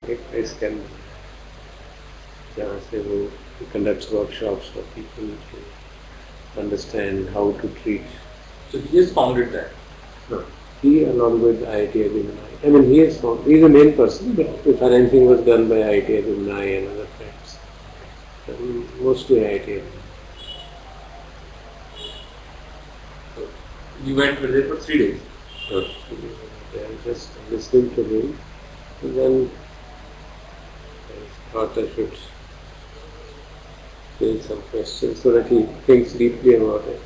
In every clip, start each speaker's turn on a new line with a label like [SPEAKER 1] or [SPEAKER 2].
[SPEAKER 1] एक प्लेस के अंदर जहाँ से वो conducts workshops for people to understand how to treat.
[SPEAKER 2] So he has founded that.
[SPEAKER 1] No, he along with IIT Alumni. I mean, he is the main person, but the financing was done by IIT Alumni and other friends. Mostly IIT Alumni.
[SPEAKER 2] You went there for 3 days.
[SPEAKER 1] They are just listening to him, and then I thought I should raise some questions so that he thinks deeply about it.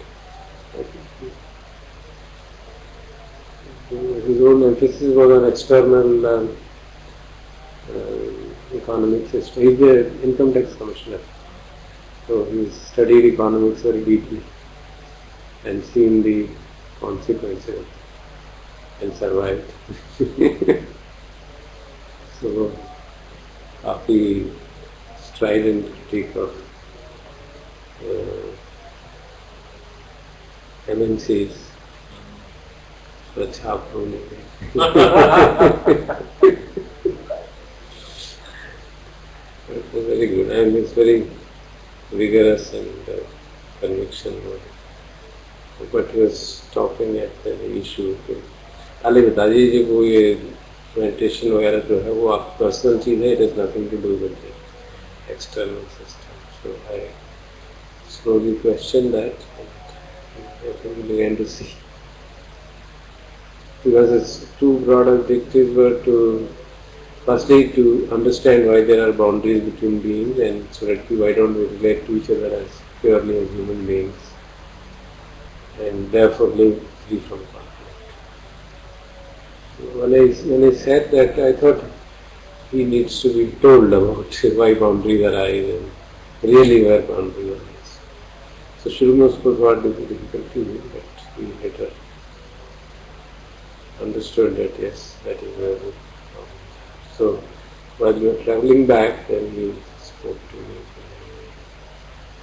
[SPEAKER 1] His own emphasis was on external economic system. He is the income tax commissioner, so he studied economics very deeply and seen the consequences and survived. So, काफी strident critique of MNCs. अच्छा आप लोगों It was very good, and it's very vigorous and conviction. But he was stopping at the issue. खाली बता दीजिए वो ये meditation वगैरह जो है वो आप पर्सनल चीज है. It has nothing to do with the external system. So I slowly questioned that, and I began to see. Because its two broad objectives were to firstly to understand why there are boundaries between beings, and so that why don't we relate to each other as purely as human beings and therefore live free from conflict. When I said that, I thought he needs to be told about why boundaries arise and really where boundaries arise. So शुरू में उसको थोड़ा difficulty हुई, but he later understood that yes, that is where the problem is. So while we were traveling back, then he spoke to me.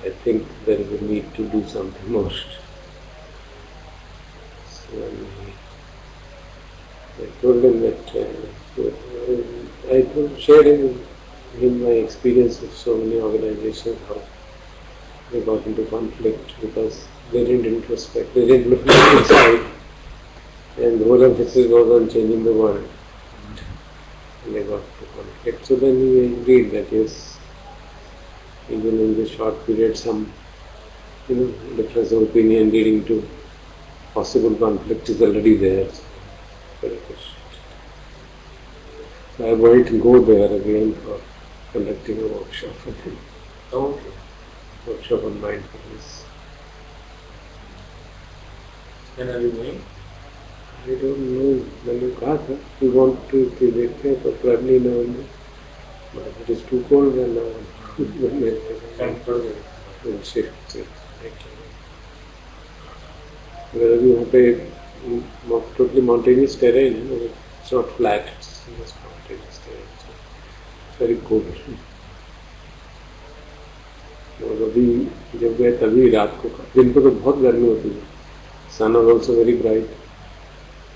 [SPEAKER 1] I think there is a need to do something more. So I told him that I shared him my experience with so many organizations, how they got into conflict because they didn't introspect, they didn't look inside. And the whole emphasis was on changing the world. And they got to conflict. So then he agreed that yes, even in this short period, some difference of opinion leading to possible conflict is already there. Very efficient. So I might go there again for conducting a workshop with him.
[SPEAKER 2] Okay.
[SPEAKER 1] Workshop on mindfulness.
[SPEAKER 2] When are you going?
[SPEAKER 1] I don't know. मैंने कहा था we want to देखते हैं तो probably November. But if it is too cold, then we'll shift it. Because अभी वहाँ पे totally mountainous terrain है, it's not flat, it's just mountainous terrain. So it's very cold. और अभी जब गए तभी रात को दिन को तो बहुत गर्मी होती है. Sun was also very bright.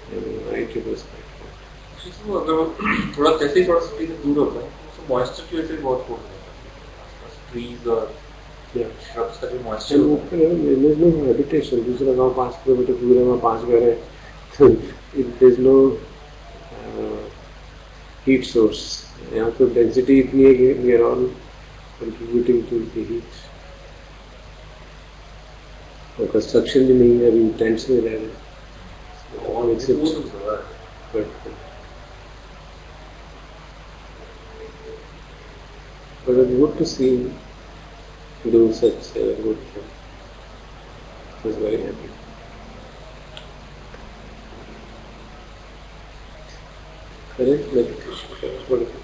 [SPEAKER 1] Night it was quite hot.
[SPEAKER 2] अगर वो थोड़ा जैसे ही थोड़ा सिटी से दूर होता है तो मॉइस्चर की वजह से बहुत कोल्ड रहता है. ट्रीज और shrubs का जो मॉइस्चर होता है.
[SPEAKER 1] There's no habitation. दूसरा गांव 5 किलोमीटर दूर है, वहाँ 5 घर है. So there's no heat source. यहाँ तो density इतनी है कि we are all contributing to the heat. और कंस्ट्रक्शन भी नहीं है, अभी टेंट्स में रह रहे हैं. Makes it good. But it's good to see him do such a good thing. I was very happy. Correct? Meditation. What is it?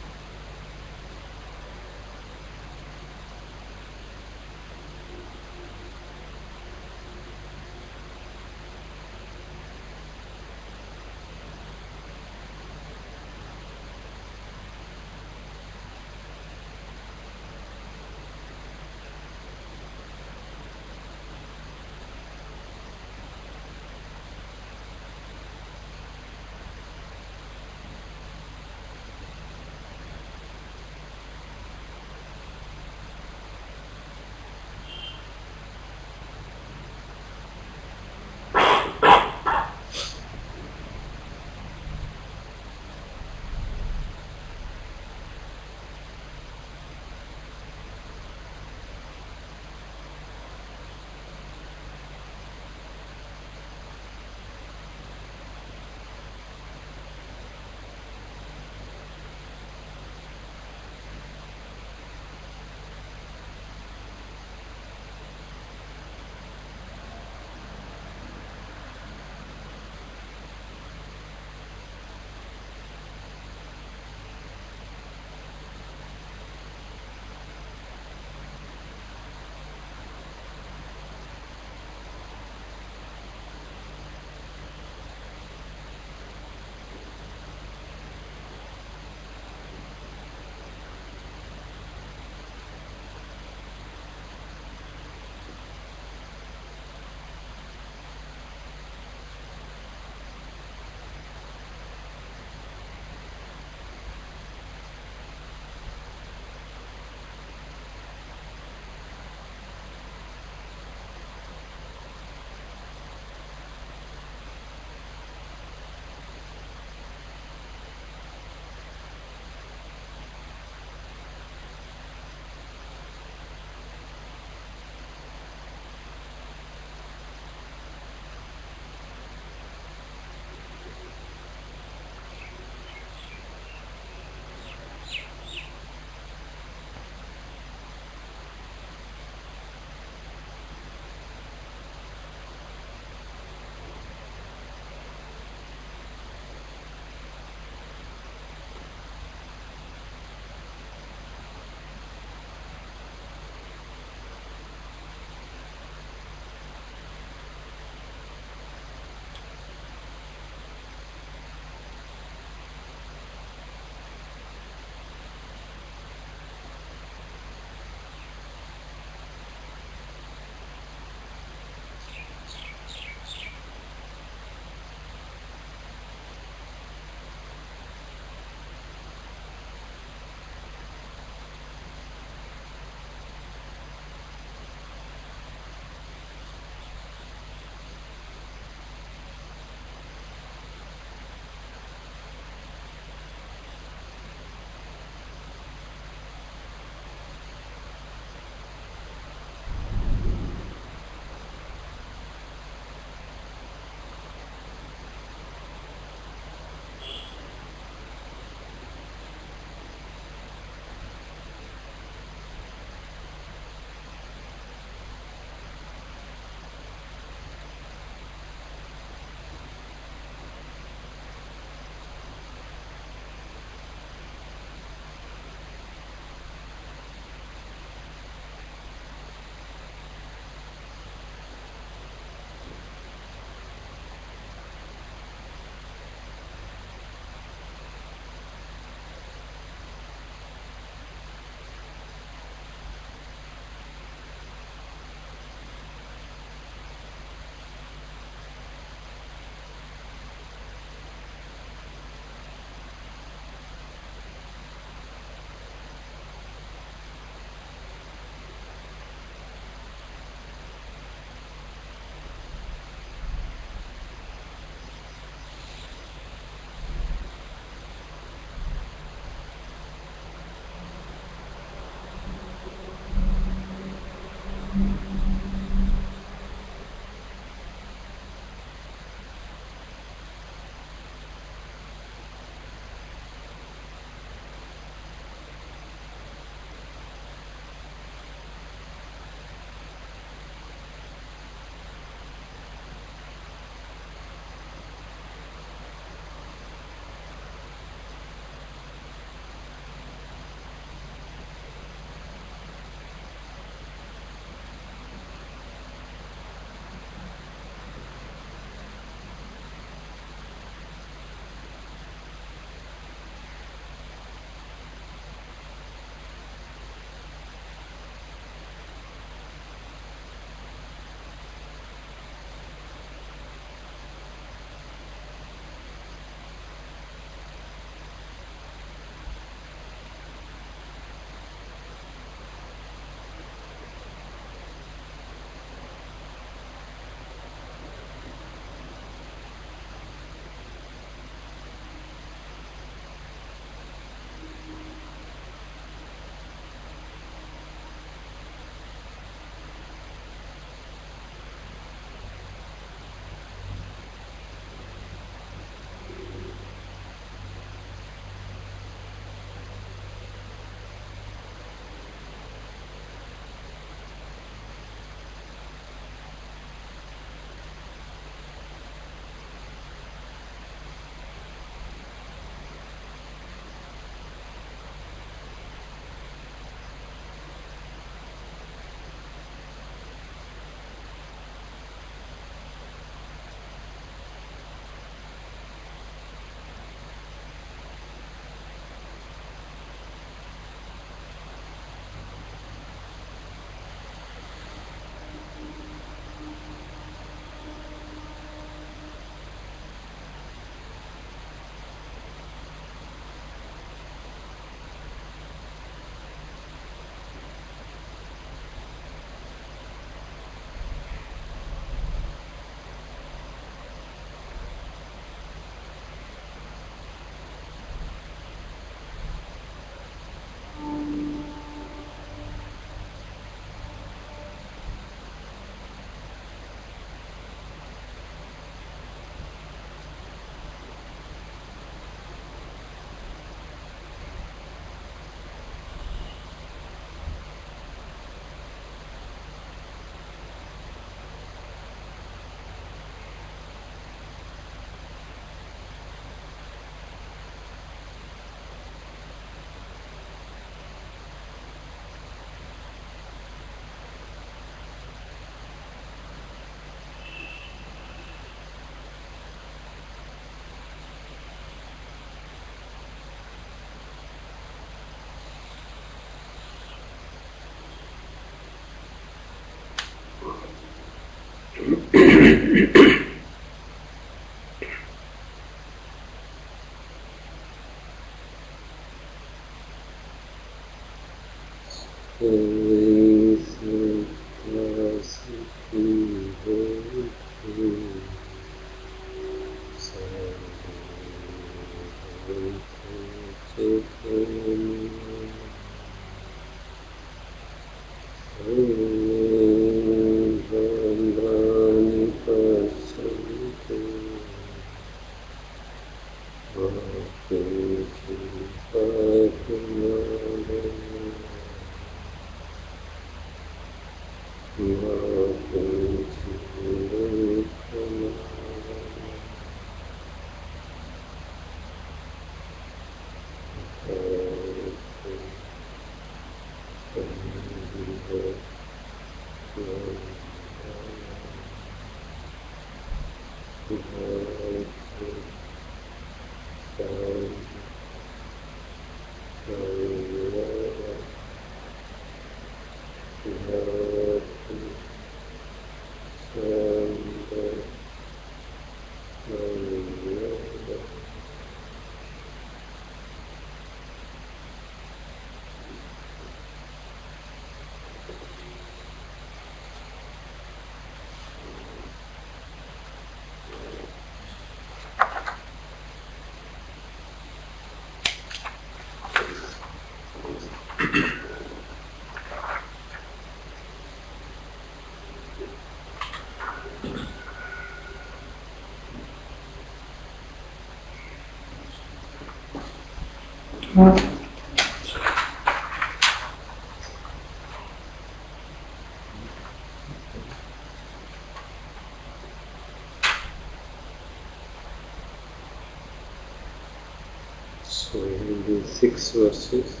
[SPEAKER 1] So in these 6 verses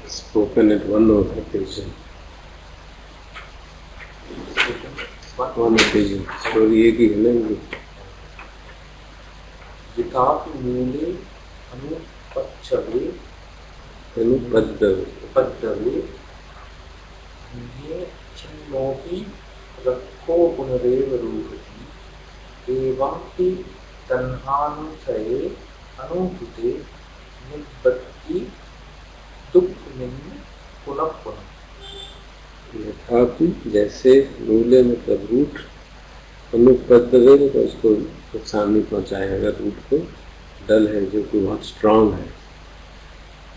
[SPEAKER 1] spoken at one occasion. One occasion. Story एक ही है ना इनकी.
[SPEAKER 2] विकाप मूले अनुपच्छवे
[SPEAKER 1] अनुपद्दवे
[SPEAKER 2] ये छिन्नोपि रक्को पुनरेव रूपति एवापि तन्हानुसये अनुभूते निबद्धति दुःखनिम्न पुनः पुनः.
[SPEAKER 1] यथापि जैसे मूले मतलब रूट अनुपद्दवे तो उसको नुकसान नहीं पहुंचाएगा. अगर रूट को डल है जो कि बहुत स्ट्रांग है.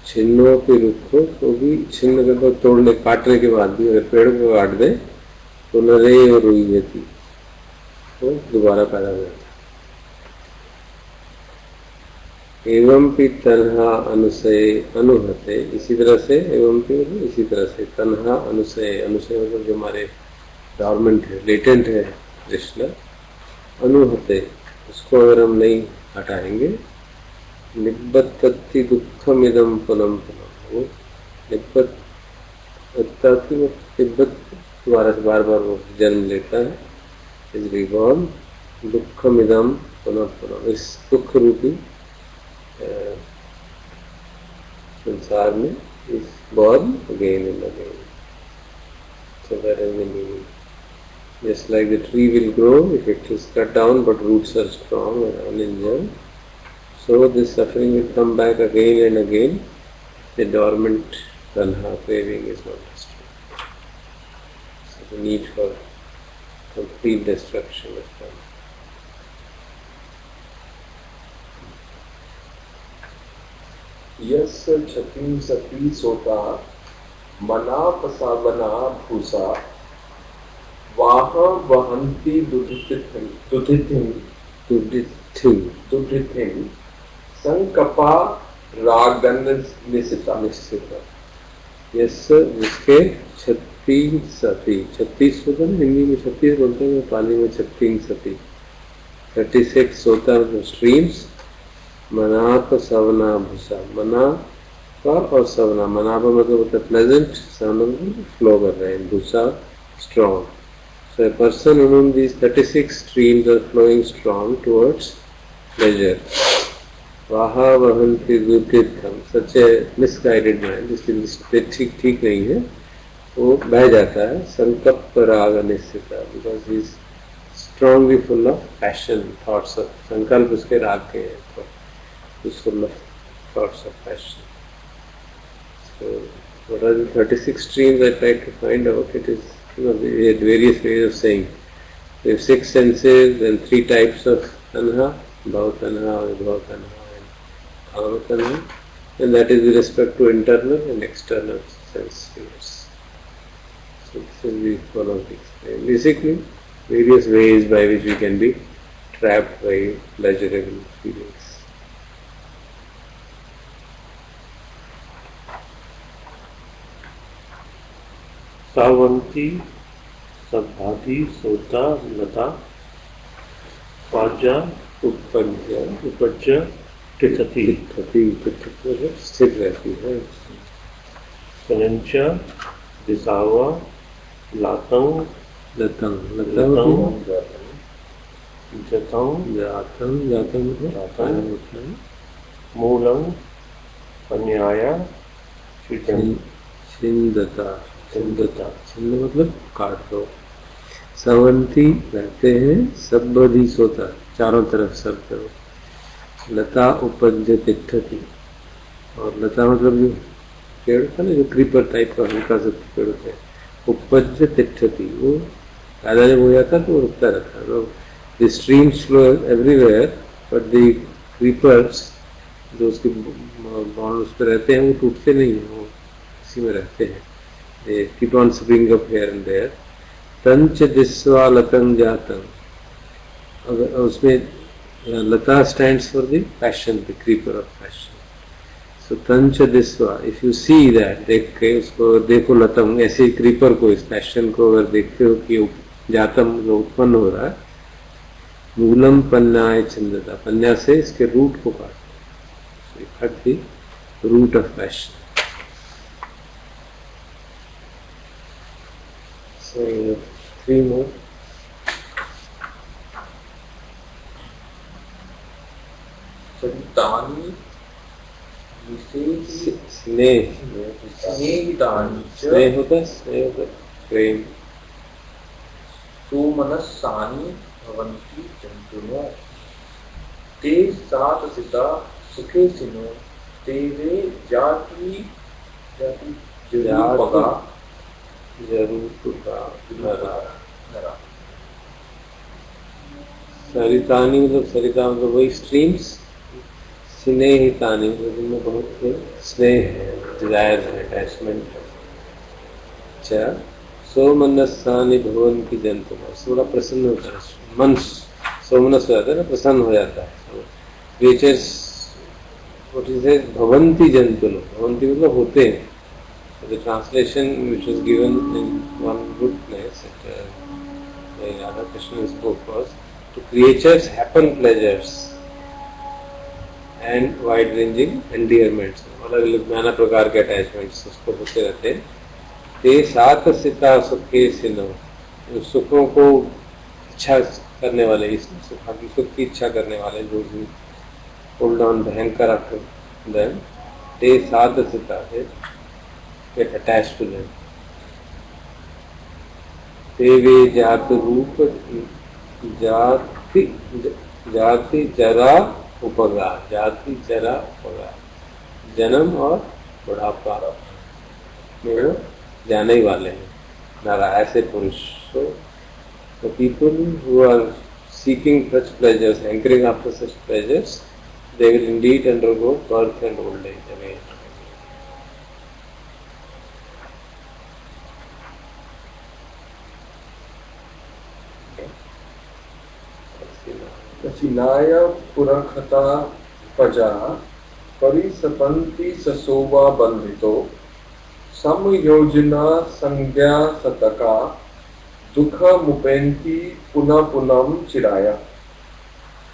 [SPEAKER 1] छिन्नों के रुख को तो भी छिन्न कर तो तोड़ने काटने के बाद भी अगर पेड़ को काट दे तो नरे और रुई जाती तो दोबारा पैदा हो जाता. एवं भी तन्हा अनुसय अनुहते इसी तरह से एवं भी इसी तरह से तन्हा अनुसय अनुसय मतलब जो हमारे डॉर्मेंट है लेटेंट है कृष्ण अनुहते उसको अगर हम नहीं हटाएंगे निब्बत्ति दुखम इदम पुनम पुनः वो निब्बत द्वारा से बार बार वो जन्म लेता है. इज रिबॉर्न दुखम इदम पुनः पुनः इस दुख रूपी संसार में is born again and again. So that is the meaning. Just like the tree will grow if it is cut down but roots are strong and uninjured, so this suffering will come back again and again. The dormant tanha craving is not destroyed. So the need for complete destruction of tanha.
[SPEAKER 3] यस्य क्षतिं सती सोता मना पसावना भूसा वाह वहन्ति दुधिथिं संकपा रागन निशिता.
[SPEAKER 1] यस्य जिसके 36 सती 36 होता है हिंदी में 36 बोलते हैं पाली में 36 सती 36 होता है स्ट्रीम्स. मनाप सवना भूसा मना का और सवना मनाप मतलब होता है प्लेजेंट सवना फ्लो कर रहे हैं भूसा strong. So a person in whom these 36 streams are flowing strong towards pleasure. Vaha vahanti dutirtham. Such a misguided mind, जिसकी ठीक नहीं है वो बह जाता है संकल्प राग निश्चित, because he is strongly full of passion thoughts of, संकल्प उसके राग के हैं, is full of thoughts of passion. So what are the 36 streams I tried to find out? It is, we had various ways of saying. We have 6 senses and 3 types of tanha, bhava tanha, vibhava tanha and kama tanha, and that is with respect to internal and external sense spheres. So this will be one of these. Basically, various ways by which we can be trapped by pleasurable feelings.
[SPEAKER 4] सावंती सभाति सोता लता पाजा उपज तिथति
[SPEAKER 1] स्थित रहती है.
[SPEAKER 4] सनंच दिसावा लातं
[SPEAKER 1] लतं
[SPEAKER 4] जतं मूलं अन्याय
[SPEAKER 1] छिंदता छिंद मतलब काट दो. सवंती रहते हैं, सबधि सोता चारों तरफ सब करो. लता उपज तिष्ठति, और लता मतलब जो पेड़ था ना, जो क्रीपर टाइप का हल्का सा पेड़ होता है, उपज तिष्ठति, वो पैदा जब हो जाता तो रुकता रहता. तो the streams flow everywhere, but the creepers जो उसके बॉन्ड उस पर रहते हैं वो टूटते नहीं हैं, वो इसी में रहते हैं. They keep on springing up here and there. Tancha disva latam jatam. उसमें lata stands for the passion, the creeper of passion. So tancha disva, if you see that, देख के उसको देखो लतम, ऐसे creeper को, इस passion को अगर देखते हो कि जातम जो उत्पन्न हो रहा है, मूलम पन्नाय छिंदता, पन्या से इसके रूट को काटो. cut the root of passion. So 3 more.
[SPEAKER 2] सरितानि
[SPEAKER 1] स्नेह
[SPEAKER 2] स्नेहितानि
[SPEAKER 1] स्नेह होता है, स्नेह होता है प्रेम.
[SPEAKER 2] सुमनस्सानि भवन्ति जन्तुनो ते सातसिता सुखेसिनो ते वे जाति जरूपगा नरा.
[SPEAKER 1] सरितानी मतलब सरिता मतलब वही स्ट्रीम्स. स्नेहितानी मतलब जिनमें बहुत स्नेह है, डिजायर है, अटैचमेंट है. अच्छा, सोमनस्सानि भवन्ति जन्तुनो, थोड़ा प्रसन्न होता है मन, सोमनस हो जाता है ना, प्रसन्न हो जाता है. क्रिएचर्स व्हाट इज इट, भवन्ति जन्तुनो, भवन्ति मतलब होते हैं. The translation which was given in one good place by Radhakrishna's book was, to creatures happen pleasures and wide-ranging endearments. अलग अलग नाना प्रकार के अटैचमेंट्स उसको होते रहते हैं. ते सात सिता सुखे सिनो, सुखों को इच्छा करने वाले, सुख की इच्छा करने वाले, जो भी होल्ड ऑन भयंकर after them. ते सात सिता है, get attached to them. देवे जात रूप जाति जरा उपगा, जाति जरा उपगा, जन्म और बुढ़ापा में वो जाने ही वाले हैं. नारा ऐसे पुरुष. So the people who are seeking such pleasures, hankering after such pleasures, they will indeed undergo birth and old age again.
[SPEAKER 3] कठिनाय पुरखता प्रजा परिसपन्ति ससोवा बंधितो समयोजना संज्ञा सतका दुख मुपेन्ति पुनः पुनः चिराया.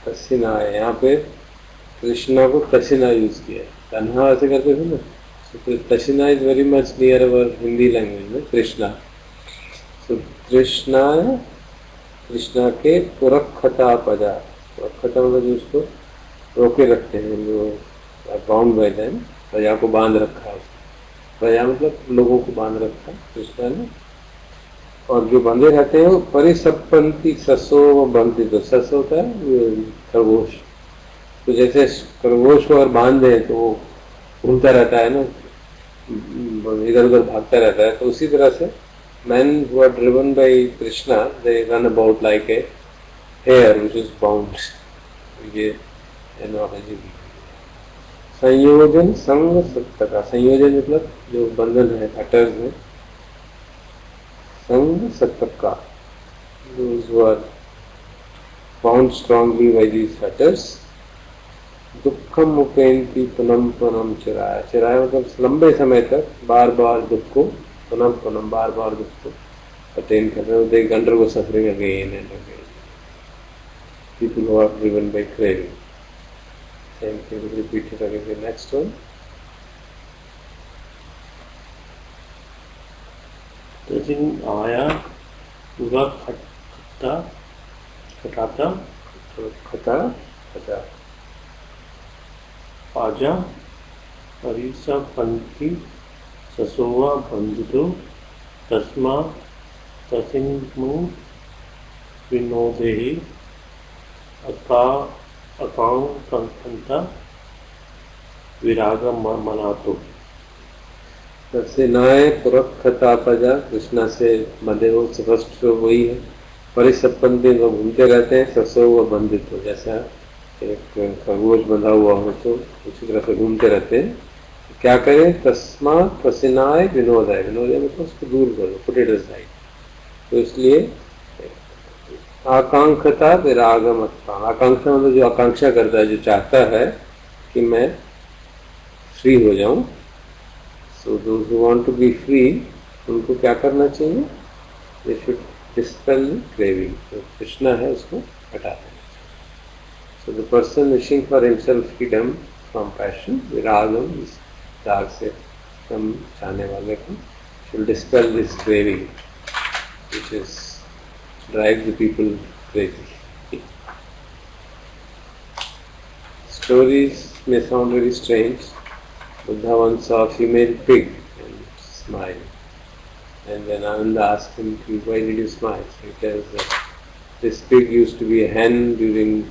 [SPEAKER 1] कसिना है, यहाँ पे कृष्णा को कसिना यूज किया है. तन्हा ऐसे करते थे ना, so कसिना is very much near our Hindi language में कृष्णा. तो कृष्णा के पुरखता पजा, पुरखता मतलब जो उसको रोके रखते हैं, जो बाउंड बाय देम, प्रजा को बांध रखा है. प्रजा मतलब लोगों को बांध रखा कृष्ण ने, और जो बंधे रहते हैं वो परिसपंती ससो व बंधी, तो सस होता है खरगोश, तो जैसे खरगोश को अगर बांध दें तो वो घूमता रहता है ना, इधर उधर भागता रहता है, तो उसी तरह से men who are driven by Krishna, they run about like a hare which is bound. ये analogy भी। संयोजन संग सत्ता का, संयोजन मतलब जो बंधन है, fetters है, संग सत्ता का, those who are bound strongly by these fetters। दुखम मुपेंती पुनम पुनम चिराय, चिराय मतलब लंबे समय तक बार बार दुख को, पुनम पुनम बार बार दुख को अटेन कर रहे हो, they undergo suffering again and again, people who are driven by craving। Same thing will repeat it again the next one।
[SPEAKER 4] तजिन आया पूरा खट्टा खटाता
[SPEAKER 1] खता खता
[SPEAKER 4] आजा हरीसा पंथी ससोवा बंधुतो तस्मा तसिन्मु विनोदेहि अकांता विराग मनातो।
[SPEAKER 1] सेनाएं पुरखता प्रजा, कृष्णा से बंधे हो, स्पष्ट वही है। परिसपंथी वो घूमते रहते हैं, ससो व बंधित हो, जैसा एक खरगोश बंधा हुआ हो तो उसी तरह से घूमते रहते हैं। क्या करें? तस्मा पसीनाए विनोदाय, विनोदाय मतलब उसको दूर करो, पुट इट असाइड। तो इसलिए आकांक्षता विरागम, आकांक्षा मतलब जो आकांक्षा करता है, जो चाहता है कि मैं फ्री हो जाऊं, so those who want to be free, उनको क्या करना चाहिए? दे शुड डिस्पेल क्रेविंग, जो कृष्णा है उसको हटा देना। So the person wishing for himself freedom from passion, viragam, इस राग से कम चाहने वाले को, should dispel this craving which is drive the people crazy। Stories may sound very strange. Buddha once saw a female pig and smiled, and then Ananda asked him, why did you smile? So he tells that this pig used to be a hen during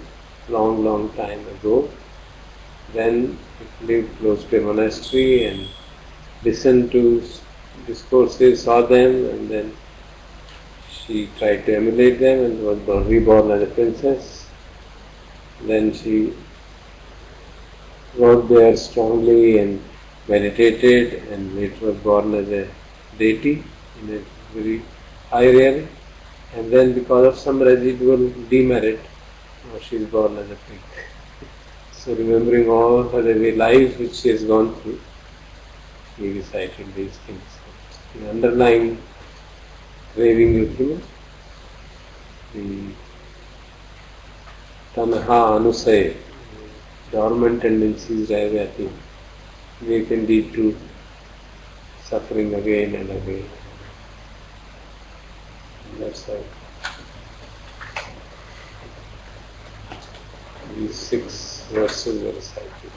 [SPEAKER 1] long time ago. Then it lived close to a monastery and listened to discourses, saw them, and then she tried to emulate them and was reborn as a princess. Then she worked there strongly and meditated, and later was born as a deity in a very high realm. And then because of some residual demerit, she is born as a pig. So remembering all her lives which she has gone through, he recited these things. The underlying craving with him, the tanha anusay, dormant tendencies drive at him. They can lead to suffering again and again. And that's how these 6 verses were recited.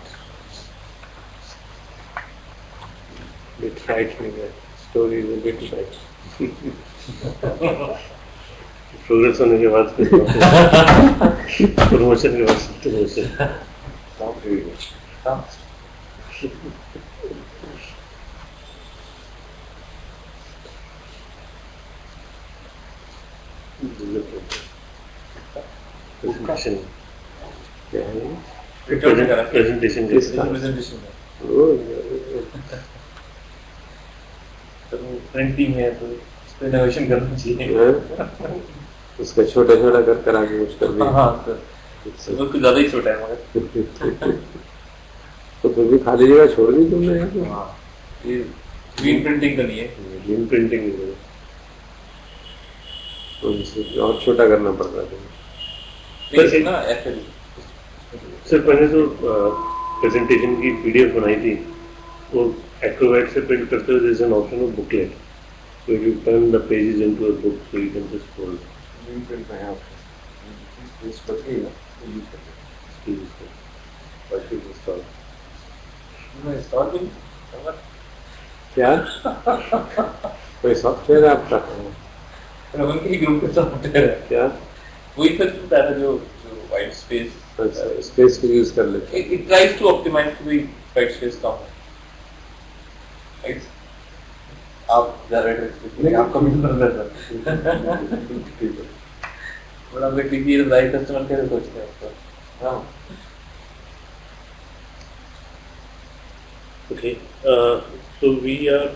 [SPEAKER 1] A bit frightening, the story is a bit frightening.
[SPEAKER 4] Progress होने के बाद promotion के बाद promotion.
[SPEAKER 2] Not very much.
[SPEAKER 4] Presentation
[SPEAKER 1] क्या है?
[SPEAKER 4] Presentation printing है तो इस पर इनोवेशन करना चाहिए।
[SPEAKER 1] उसका छोटा छोटा कर कर आगे कुछ कर दिया।
[SPEAKER 2] हाँ सर, वो कुछ ज़्यादा ही छोटा है मगर।
[SPEAKER 1] तो फिर भी खाली जगह छोड़ दी तुमने यहाँ पे?
[SPEAKER 2] हाँ, ये ग्रीन प्रिंटिंग करनी है।
[SPEAKER 4] ग्रीन प्रिंटिंग
[SPEAKER 1] तो इसे और छोटा करना पड़ता है।
[SPEAKER 2] नहीं ना ऐसे
[SPEAKER 4] सर मैंने तो प्रेजेंटेशन की पीडीएफ बनाई थी, वो एक्रोबैट से प्रिंट करते हुए there's an option of booklet, so you turn the pages into a book, so you can just fold
[SPEAKER 1] green print में आप इस पर ही ना यूज करते हैं।
[SPEAKER 4] install।
[SPEAKER 2] मैं इंस्टॉल भी नहीं
[SPEAKER 1] क्या कोई सॉफ्टवेयर है आपका?
[SPEAKER 2] रमन के ग्रुप का सॉफ्टवेयर है
[SPEAKER 1] क्या
[SPEAKER 2] वही सर्च करता है जो वाइट स्पेस
[SPEAKER 1] स्पेस को यूज कर लेते हैं?
[SPEAKER 2] it tries to optimize to be white space common right आप ज़्यादा नहीं आपका भी तो नजर है बड़ा बेटी की राइट कस्टमर कैसे सोचते हैं उसको हाँ
[SPEAKER 4] Okay, so we are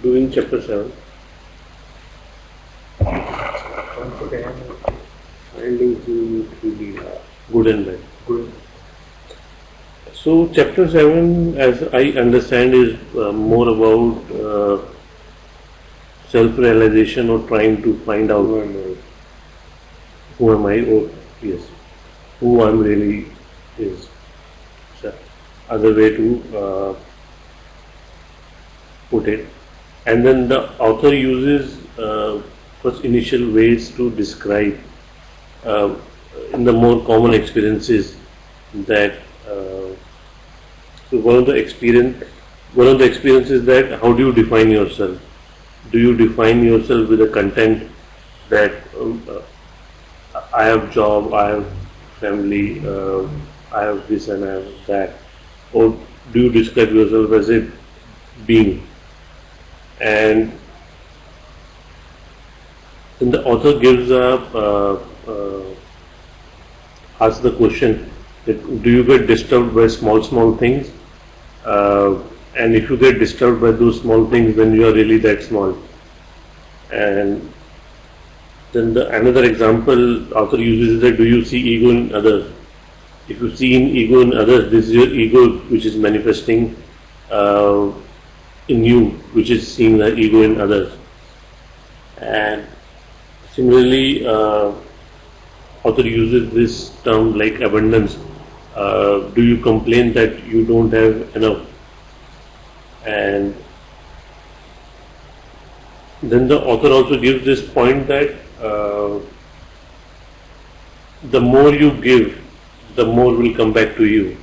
[SPEAKER 4] doing chapter 7. Finding truly good and bad. So chapter 7, as I understand, is more about self-realization or trying to find out who am I, or yes, who I'm really is. Other way to put it, and then the author uses first initial ways to describe in the more common experiences that so one of the experiences that how do you define yourself? Do you define yourself with a content that I have job, I have family, I have this and I have that? Or do you describe yourself as a being? And then the author gives asks the question that do you get disturbed by small things? And if you get disturbed by those small things, then you are really that small. And then another example author uses is that do you see ego in others? If you see ego in others, this is your ego which is manifesting in you, which is seeing the ego in others. And similarly, author uses this term like abundance. Do you complain that you don't have enough? And then the author also gives this point that the more you give, the more will come back to you,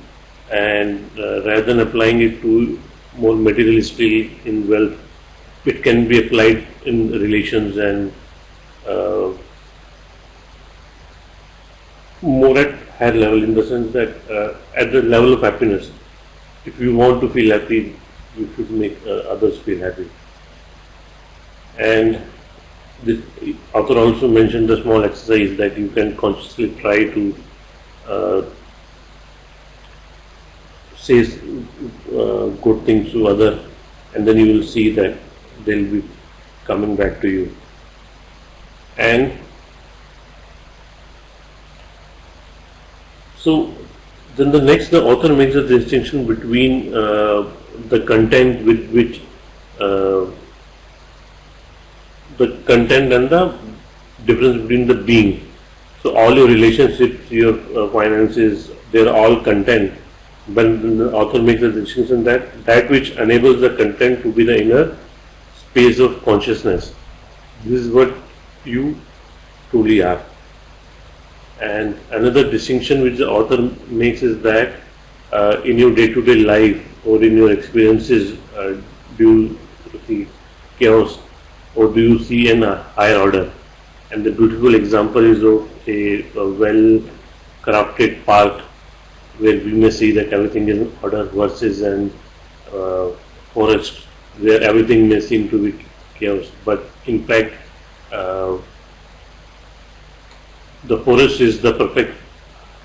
[SPEAKER 4] and rather than applying it to more materialistically in wealth, it can be applied in relations and more at higher level, in the sense that at the level of happiness, if you want to feel happy, you should make others feel happy. And the author also mentioned the small exercise that you can consciously try to say good things to others, and then you will see that they'll be coming back to you. And so then the author makes a distinction between the content with which the content and the difference between the being. So all your relationships, your finances, they're all content. But the author makes a distinction that which enables the content to be the inner space of consciousness. This is what you truly are. And another distinction which the author makes is that in your day-to-day life or in your experiences, do you see chaos or do you see in a higher order? And the beautiful example is of a well-crafted park, where we may see that everything is in order, versus an forest where everything may seem to be chaos. But in fact, the forest is the perfect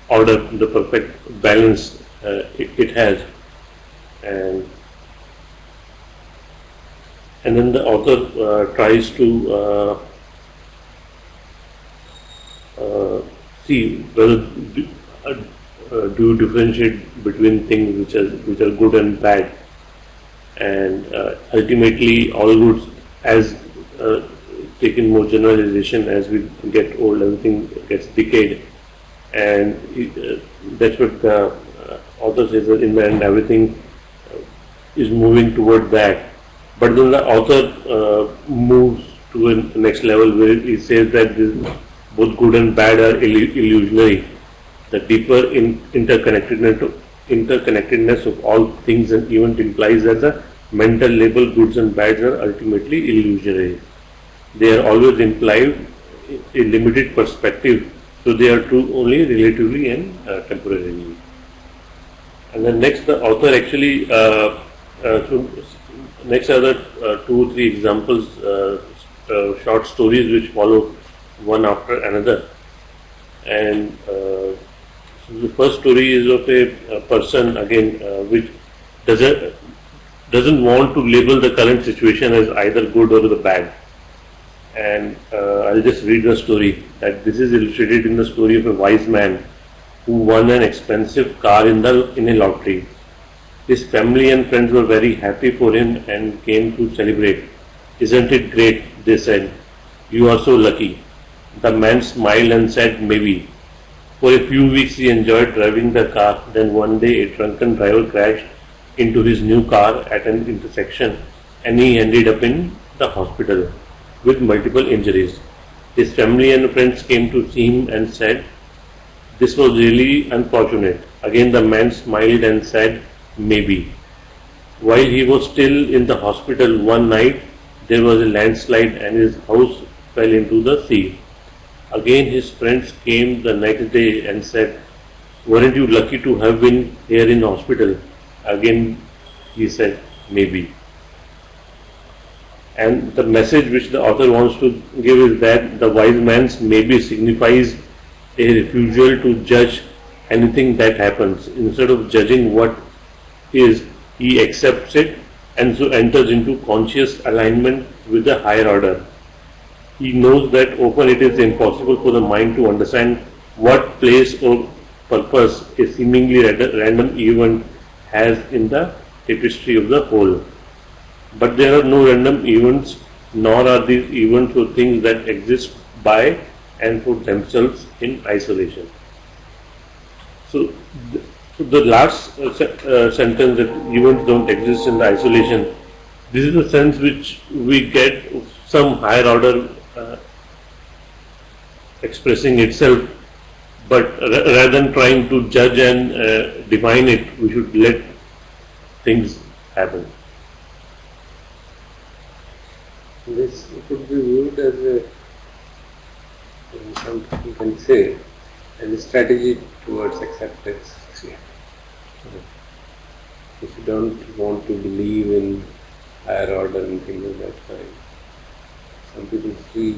[SPEAKER 4] order, the perfect balance it has. And then the author tries to see whether do you differentiate between things which are good and bad, and ultimately all goods, as taken more generalization, as we get old, everything gets decayed, and that's what the author says, that in the end everything is moving toward that. But then the author moves to a next level where he says that both good and bad are illusionary. The deeper interconnectedness interconnectedness of all things and event implies that the mental label goods and bads are ultimately illusory. They are always implied a limited perspective, so they are true only relatively and temporarily. And then next, the author actually next are the 2 or 3 examples, short stories which follow one after another. And so the first story is of a person again which doesn't want to label the current situation as either good or the bad. And I'll just read the story. That this is illustrated in the story of a wise man who won an expensive car in a lottery. His family and friends were very happy for him and came to celebrate. "Isn't it great?" they said. "You are so lucky." The man smiled and said, "Maybe." For a few weeks he enjoyed driving the car. Then one day a drunken driver crashed into his new car at an intersection and he ended up in the hospital with multiple injuries. His family and friends came to see him and said, "This was really unfortunate." Again the man smiled and said, "Maybe." While he was still in the hospital one night, there was a landslide and his house fell into the sea. Again his friends came the next day and said, "Weren't you lucky to have been here in hospital?" Again he said, "Maybe." And the message which the author wants to give is that the wise man's maybe signifies a refusal to judge anything that happens. Instead of judging what is, he accepts it and so enters into conscious alignment with the higher order. He knows that often it is impossible for the mind to understand what place or purpose a seemingly random event has in the tapestry of the whole. But there are no random events, nor are these events or things that exist by and for themselves in isolation. So the last sentence, that events don't exist in the isolation, this is the sense which we get of some higher order expressing itself, but rather than trying to judge and define it, we should let things happen.
[SPEAKER 1] This could be viewed as some people can say, as a strategy towards acceptance. If you don't want to believe in higher order and things of that kind, some people feel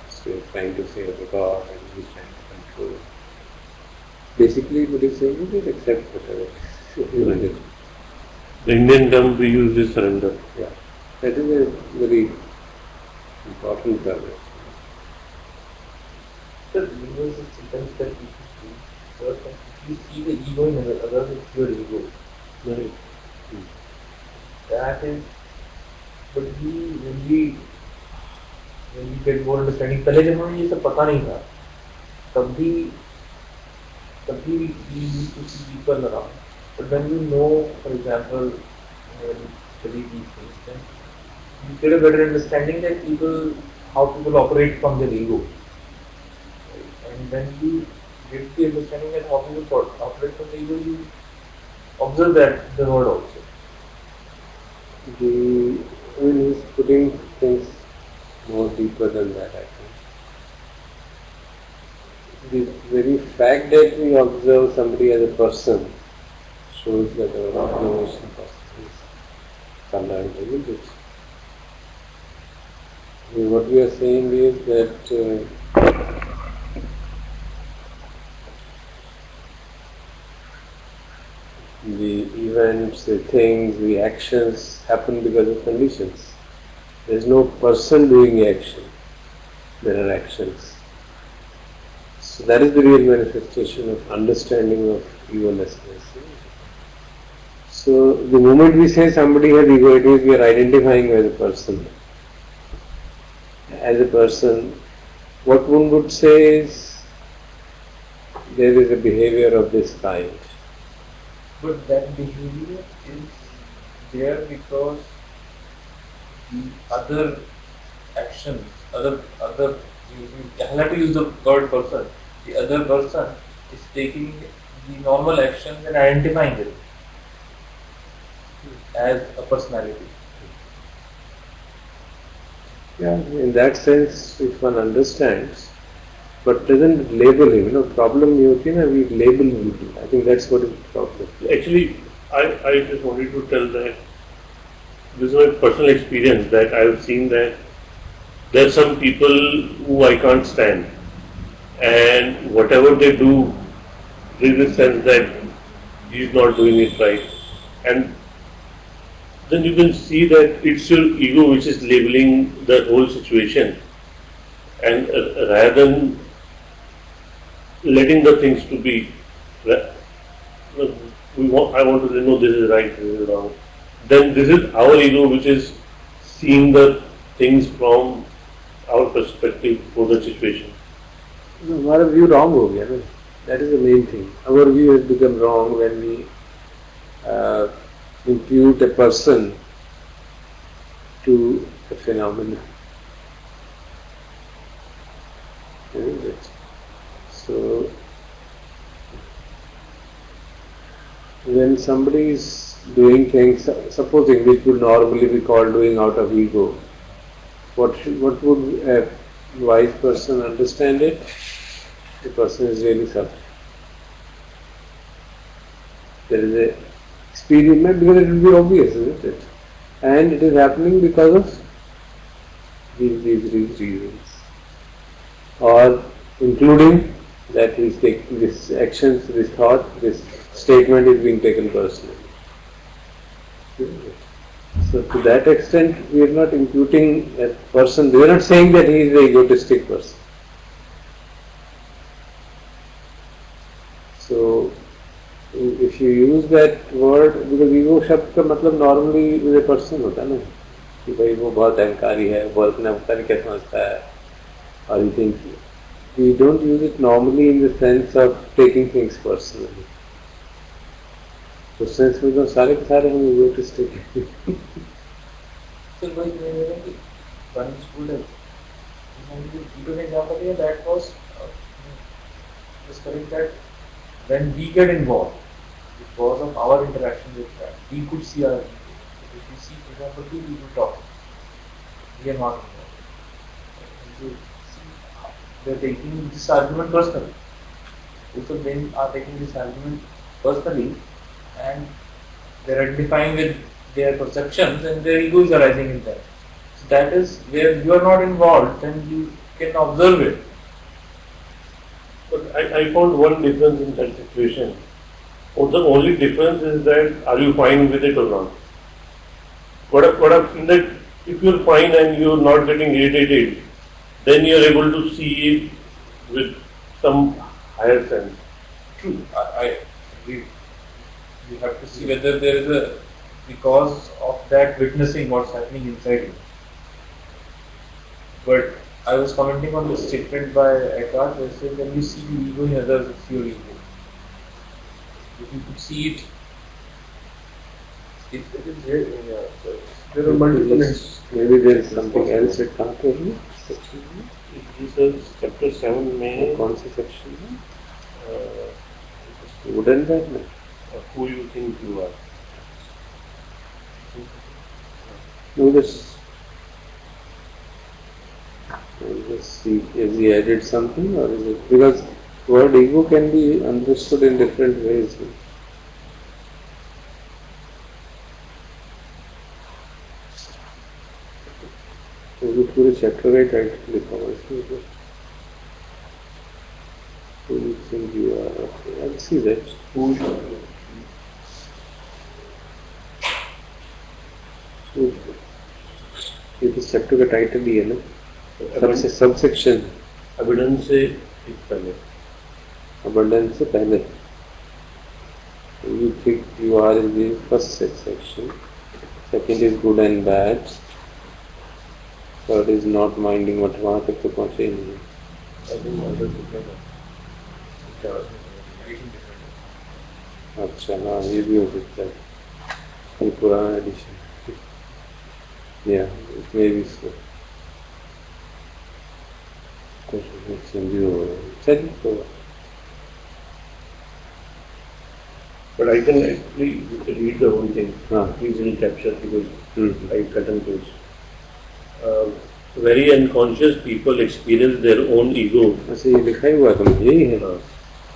[SPEAKER 1] so you're trying to say the God and he's trying to control. Basically what he's saying is accept whatever.
[SPEAKER 4] The Indian term we use is surrender.
[SPEAKER 1] Yeah. That is a very important term.
[SPEAKER 2] The universe is sometimes that you see the ego in others, it's your ego.
[SPEAKER 1] Right.
[SPEAKER 2] That is, but when we get more understanding, पहले जब हमें ये सब पता नहीं था, तब भी we used to see people around. But when you know, for example, when you study these things, then you get a better understanding that how people operate from their ego. Right? And when you get the understanding that how people operate from their ego, you observe that the world also.
[SPEAKER 1] He's putting things more deeper than that, I think. The very fact that we observe somebody as a person shows that our observation process is fundamentally different. What we are saying is that the events, the things, the actions happen because of conditions. There is no person doing the action. There are actions. So that is the real manifestation of understanding of egolessness. So the moment we say somebody has ego, it is we are identifying as a person. As a person, what one would say is there is a behavior of this kind.
[SPEAKER 2] But that behavior is there because the other actions, I have to use the word person, the other person is taking the normal actions and identifying it as a personality.
[SPEAKER 1] Yeah, in that sense, if one understands, but doesn't label him, problem ये होती है ना, we label people. I think that's what is the problem.
[SPEAKER 4] Actually, I just wanted to tell that this is my personal experience that I have seen that there are some people who I can't stand, and whatever they do, there is a sense that he is not doing it right, and then you can see that it's your ego which is labeling the whole situation, and rather than letting the things to be, I want to say no, this is right, this is wrong. Then this is our ego which is seeing the things from our perspective for the situation.
[SPEAKER 1] हमारा view wrong हो गया ना. That is the main thing. Our view has become wrong when we impute a person to a phenomenon. Isn't it? So, when somebody is doing things, supposing which would normally be called doing out of ego, what would a wise person understand it? The person is really suffering. There is a experience, because it will be obvious, isn't it? And it is happening because of these reasons. Or including that he is taking this actions, this thought, this statement is being taken personally. So to that extent, we are not imputing a person, we are not saying that he is an egotistic person. So if you use that word, because ego शब्द का मतलब normally with a person होता है ना, कि भाई वो बहुत अहंकारी है, वो अपना पता नहीं क्या समझता है, or you think we don't use it normally in the sense of taking things personally. उस सेंस में तो सारे के सारे हम egotistic हैं.
[SPEAKER 2] So one student, an example here that was correct that when we get involved because of our interaction with that, we could see our ego. If we see, for example, two people talking, we are not involved. They are taking this argument personally. Both of them are taking this argument personally, and they are identifying with their perceptions, and their ego is arising in them. So that is where you are not involved, then you can observe it.
[SPEAKER 4] But I found one difference in that situation. Or the only difference is that are you fine with it or not? What I've seen that if you're fine and you're not getting irritated, then you're able to see it with some higher sense.
[SPEAKER 2] True. I agree. You have to see whether there is a, because of that witnessing what's happening inside you. But I was commenting on this statement by Eckhart, where he said when you see the ego in others, it's your ego. If you could see it, it is there. So there are multiple.
[SPEAKER 1] Maybe there is something else at कहाँ पे है?
[SPEAKER 4] He says chapter 7 में
[SPEAKER 1] कौन सी section है? Wouldn't that matter?
[SPEAKER 4] who you think you are.
[SPEAKER 1] No, let's see, has he added something or is it, because word ego can be understood in different ways. तो वो पूरे chapter का title लिखा हुआ है इसमें. Who you think you are? Okay, I'll see that.
[SPEAKER 4] Who you are.
[SPEAKER 1] ये तो चैप्टर का टाइटल ही है ना, सबसे सबसेक्शन
[SPEAKER 4] एविडेंस से पहले,
[SPEAKER 1] abundance से पहले. You think you are in the first section. Second is good and bad. Third is not minding, what वहाँ तक तो पहुँचे ही नहीं. अच्छा हाँ, ये भी हो सकता है, ये पुराना addition. Yeah, it may be so. चलिए तो
[SPEAKER 4] But I can actually read the whole thing.
[SPEAKER 1] Ah.
[SPEAKER 4] Please will capture because
[SPEAKER 1] Hmm.
[SPEAKER 4] I cut and paste. Very unconscious people experience their own ego.
[SPEAKER 1] ऐसे ये लिखा ही हुआ था मुझे, यही है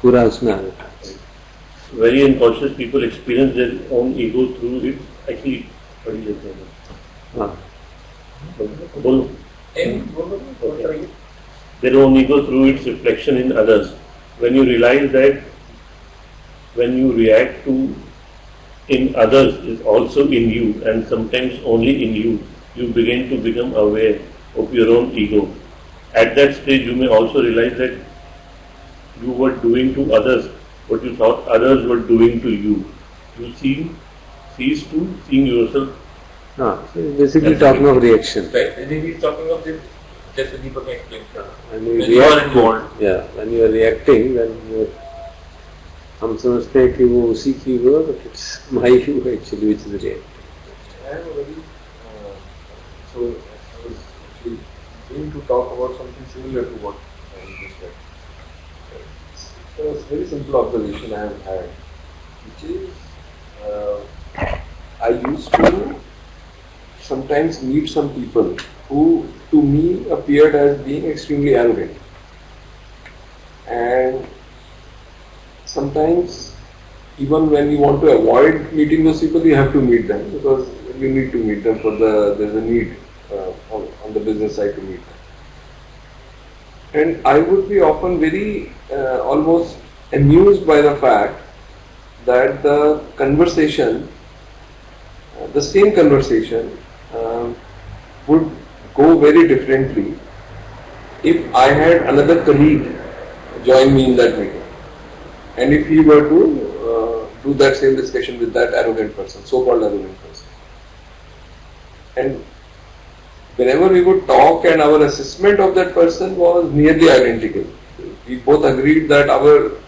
[SPEAKER 1] पूरा उसमें आ रहा है.
[SPEAKER 4] Very unconscious people experience their own ego through it. Actually, पढ़ लेते हैं.
[SPEAKER 1] हाँ.
[SPEAKER 4] बोलो. Okay. Their own ego through its reflection in others. When you realize that when you react to in others is also in you and sometimes only in you, you begin to become aware of your own ego. At that stage, you may also realize that you were doing to others what you thought others were doing to you. You cease to seeing yourself.
[SPEAKER 1] हाँ. So basically talking of reaction.
[SPEAKER 2] Right. And if he's talking of this, just as Deepak explained.
[SPEAKER 1] When
[SPEAKER 2] When you are involved.
[SPEAKER 1] Yeah, when you are reacting, when you are, हम समझते हैं कि वो उसी की ego, but it's my ego actually which is reacting.
[SPEAKER 3] I have a very, so I was actually going to talk about something similar to what you just said. It's a very simple observation I have had, which is I used to sometimes meet some people who to me appeared as being extremely arrogant. And sometimes even when you want to avoid meeting those people, you have to meet them because you need to meet them there's a need on the business side to meet them. And I would be often very almost amused by the fact that the conversation, the same conversation would go very differently if I had another colleague join me in that meeting. And if he were to do that same discussion with that arrogant person, so-called arrogant person. And whenever we would talk and our assessment of that person was nearly identical. We both agreed that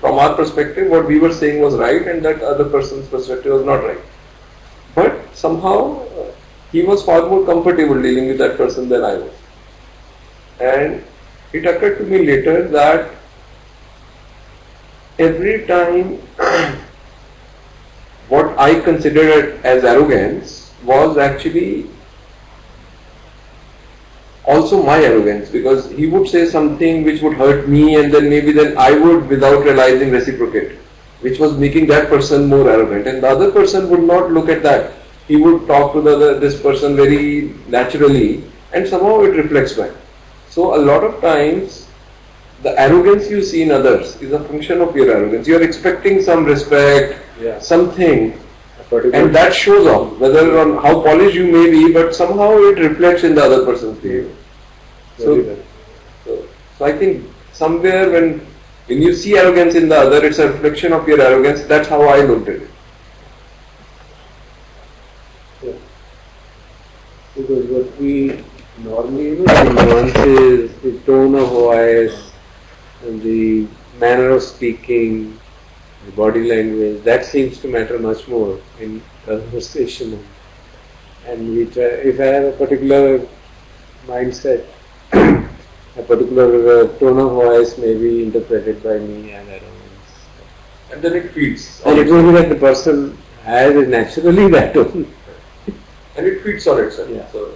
[SPEAKER 3] from our perspective, what we were saying was right and that other person's perspective was not right. But somehow he was far more comfortable dealing with that person than I was. And it occurred to me later that every time what I considered as arrogance was actually also my arrogance, because he would say something which would hurt me and then I would, without realizing, reciprocate, which was making that person more arrogant, and the other person would not look at that. He would talk to this person very naturally and somehow it reflects back. So a lot of times the arrogance you see in others is a function of your arrogance. You are expecting some respect, something, and that shows off, whether on how polished you may be, but somehow it reflects in the other person's behavior. So I think somewhere when you see arrogance in the other, it's a reflection of your arrogance. That's how I looked at it.
[SPEAKER 1] Yeah. Because what we normally the nuances, the tone of voice, and the manner of speaking, the body language, that seems to matter much more in conversation. And we try, if I have a particular mindset, a particular tone of voice may be interpreted by me as arrogance.
[SPEAKER 3] And then it feeds.
[SPEAKER 1] And it may be that the person has it naturally that tone.
[SPEAKER 3] And it feeds on itself.
[SPEAKER 1] Yeah. So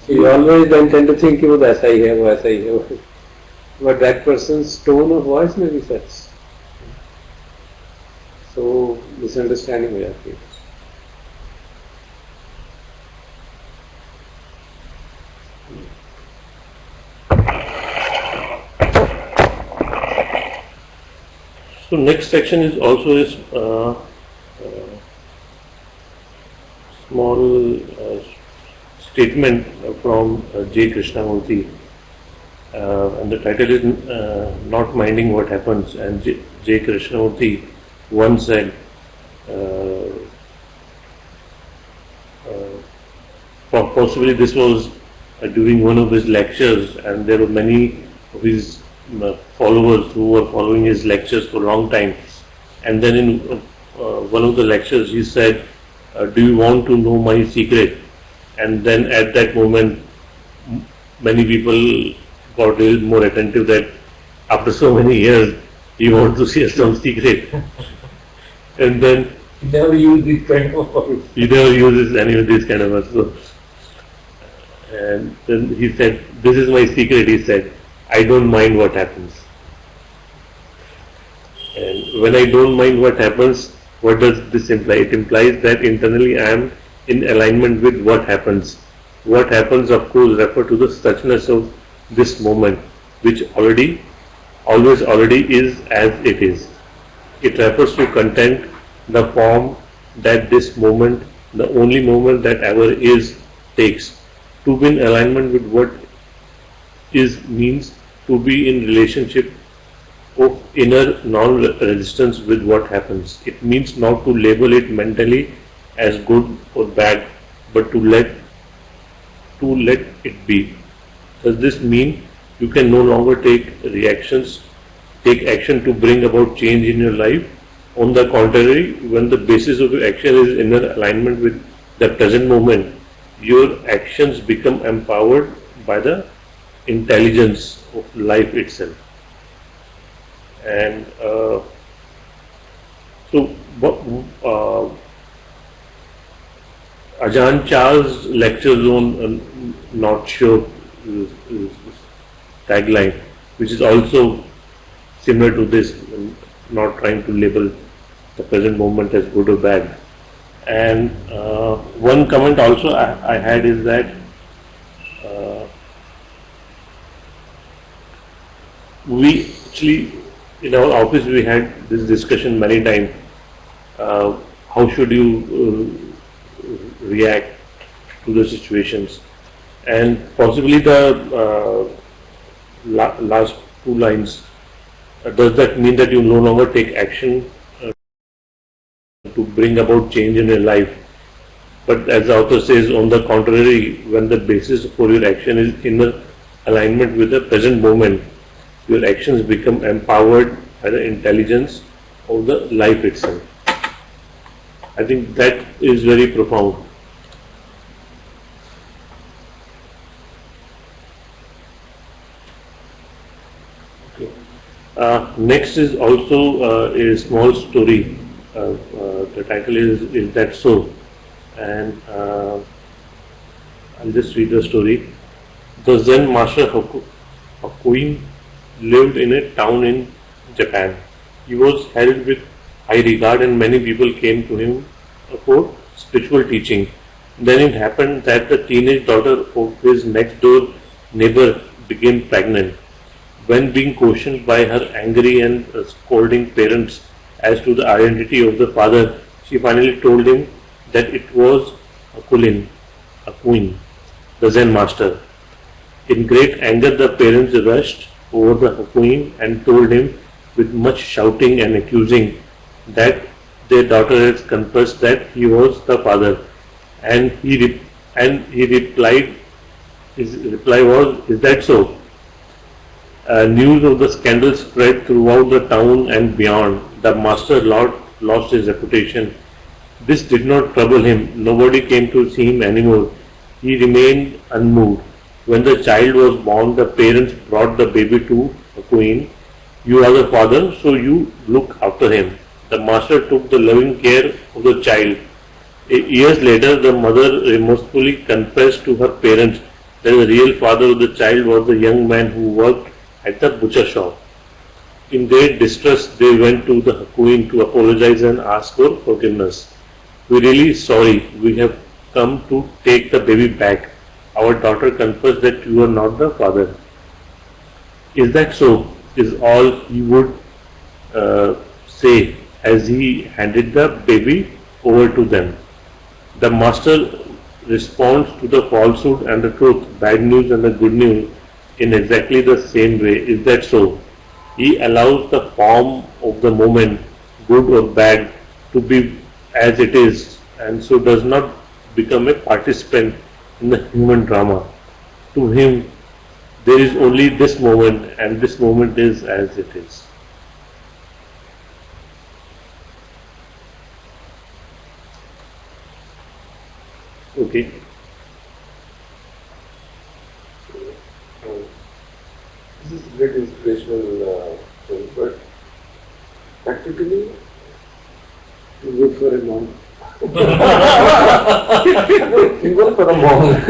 [SPEAKER 1] you always then tend to think वो ऐसा ही है, वो ऐसा ही है. But that person's tone of voice may be such. So misunderstanding will appear.
[SPEAKER 4] So next section is also a small statement from J. Krishnamurti, and the title is Not Minding What Happens. And J. Krishnamurti once said, possibly this was during one of his lectures, and there were many of his followers who were following his lectures for a long time. And then in one of the lectures he said, do you want to know my secret? And then at that moment many people got a little more attentive that after so many years you want to share some secret. And then
[SPEAKER 2] You never use these kind of words.
[SPEAKER 4] He never uses any of these kind of words. So, and then he said, "This is my secret." He said, "I don't mind what happens." And when I don't mind what happens, what does this imply? It implies that internally I am in alignment with what happens. What happens, of course, refer to the suchness of this moment, which already is as it is. It refers to content, the form that this moment, the only moment that ever is, takes. To be in alignment with what is means to be in relationship of inner non-resistance with what happens. It means not to label it mentally as good or bad, but to let it be. Does this mean you can no longer take action to bring about change in your life? On the contrary, when the basis of your action is inner alignment with the present moment, your actions become empowered by the intelligence of life itself. And Ajahn Chah's lectures on Not Sure is tagline, which is also similar to this, not trying to label the present moment as good or bad. And one comment also I had is that we actually, in our office, we had this discussion many times. How should you react to the situations? And possibly the last two lines, does that mean that you no longer take action to bring about change in your life? But as the author says, on the contrary, when the basis for your action is in alignment with the present moment, your actions become empowered by the intelligence of the life itself. I think that is very profound. Okay. Next is also a small story. The title is That So? And I'll just read the story. The Zen master Hakuin lived in a town in Japan. He was held with high regard and many people came to him for spiritual teaching. Then it happened that the teenage daughter of his next door neighbor became pregnant. When being questioned by her angry and scolding parents as to the identity of the father, she finally told him that it was Hakuin, the Zen master. In great anger, the parents rushed over the Hakuin and told him with much shouting and accusing that their daughter had confessed that he was the father, and he replied. His reply was, "Is that so?" News of the scandal spread throughout the town and beyond. The master lost his reputation. This did not trouble him. Nobody came to see him anymore. He remained unmoved. When the child was born, the parents brought the baby to Hakuin. "You are the father, so you look after him." The master took the loving care of the child. Years later, the mother remorsefully confessed to her parents that the real father of the child was the young man who worked at the butcher shop. In their distress, they went to the Hakuin to apologize and ask for forgiveness. "We're really sorry. We have come to take the baby back. Our daughter confessed that you are not the father." "Is that so?" is all he would say as he handed the baby over to them. The master responds to the falsehood and the truth, bad news and the good news, in exactly the same way. Is that so? He allows the form of the moment, good or bad, to be as it is, and so does not become a participant in the human drama. To him, there is only this moment, and this moment is as it is. Okay.
[SPEAKER 3] This is great inspirational thing, but practically
[SPEAKER 1] Good for a month.
[SPEAKER 2] Even for a monk,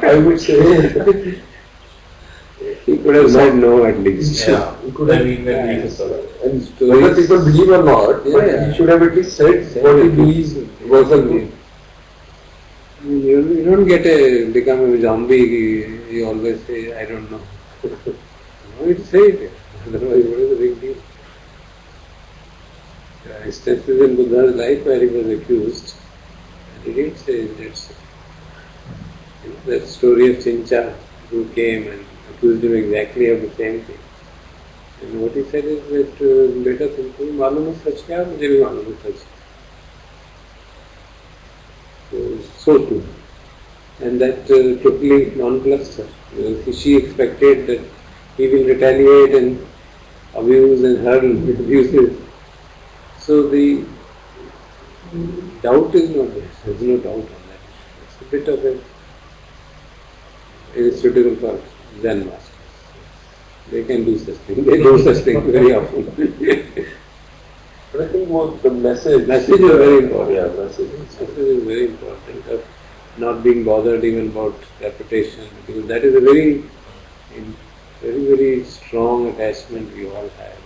[SPEAKER 2] I would say.
[SPEAKER 1] He could have said no at least.
[SPEAKER 2] Yeah, he could have been
[SPEAKER 1] Yeah.
[SPEAKER 2] at least.
[SPEAKER 1] And
[SPEAKER 2] Whether
[SPEAKER 1] stories,
[SPEAKER 2] people believe or not,
[SPEAKER 1] Yeah.
[SPEAKER 2] he should have at least said what he believes personally.
[SPEAKER 1] you don't become a zombie. You always say, I don't know. No, you say it. Otherwise, what is the big deal? There are instances in Buddha's life where he was accused. And he didn't say that. That story of Chincha, who came and accused him exactly of the same thing. And what he said is that, beta तुमको भी मालूम है सच क्या, मुझे भी मालूम है सच. So too. And that totally nonplussed her. She expected that he will retaliate and abuse and hurl abuses. So the doubt is not there. There is no doubt on that. It's a bit of a suitable for Zen masters. They can do such things. They do such things very often.
[SPEAKER 2] But I think what the message
[SPEAKER 1] Message is very important.
[SPEAKER 2] Yeah, message.
[SPEAKER 1] Message is very important of not being bothered even about reputation, because that is a very, very strong attachment we all have.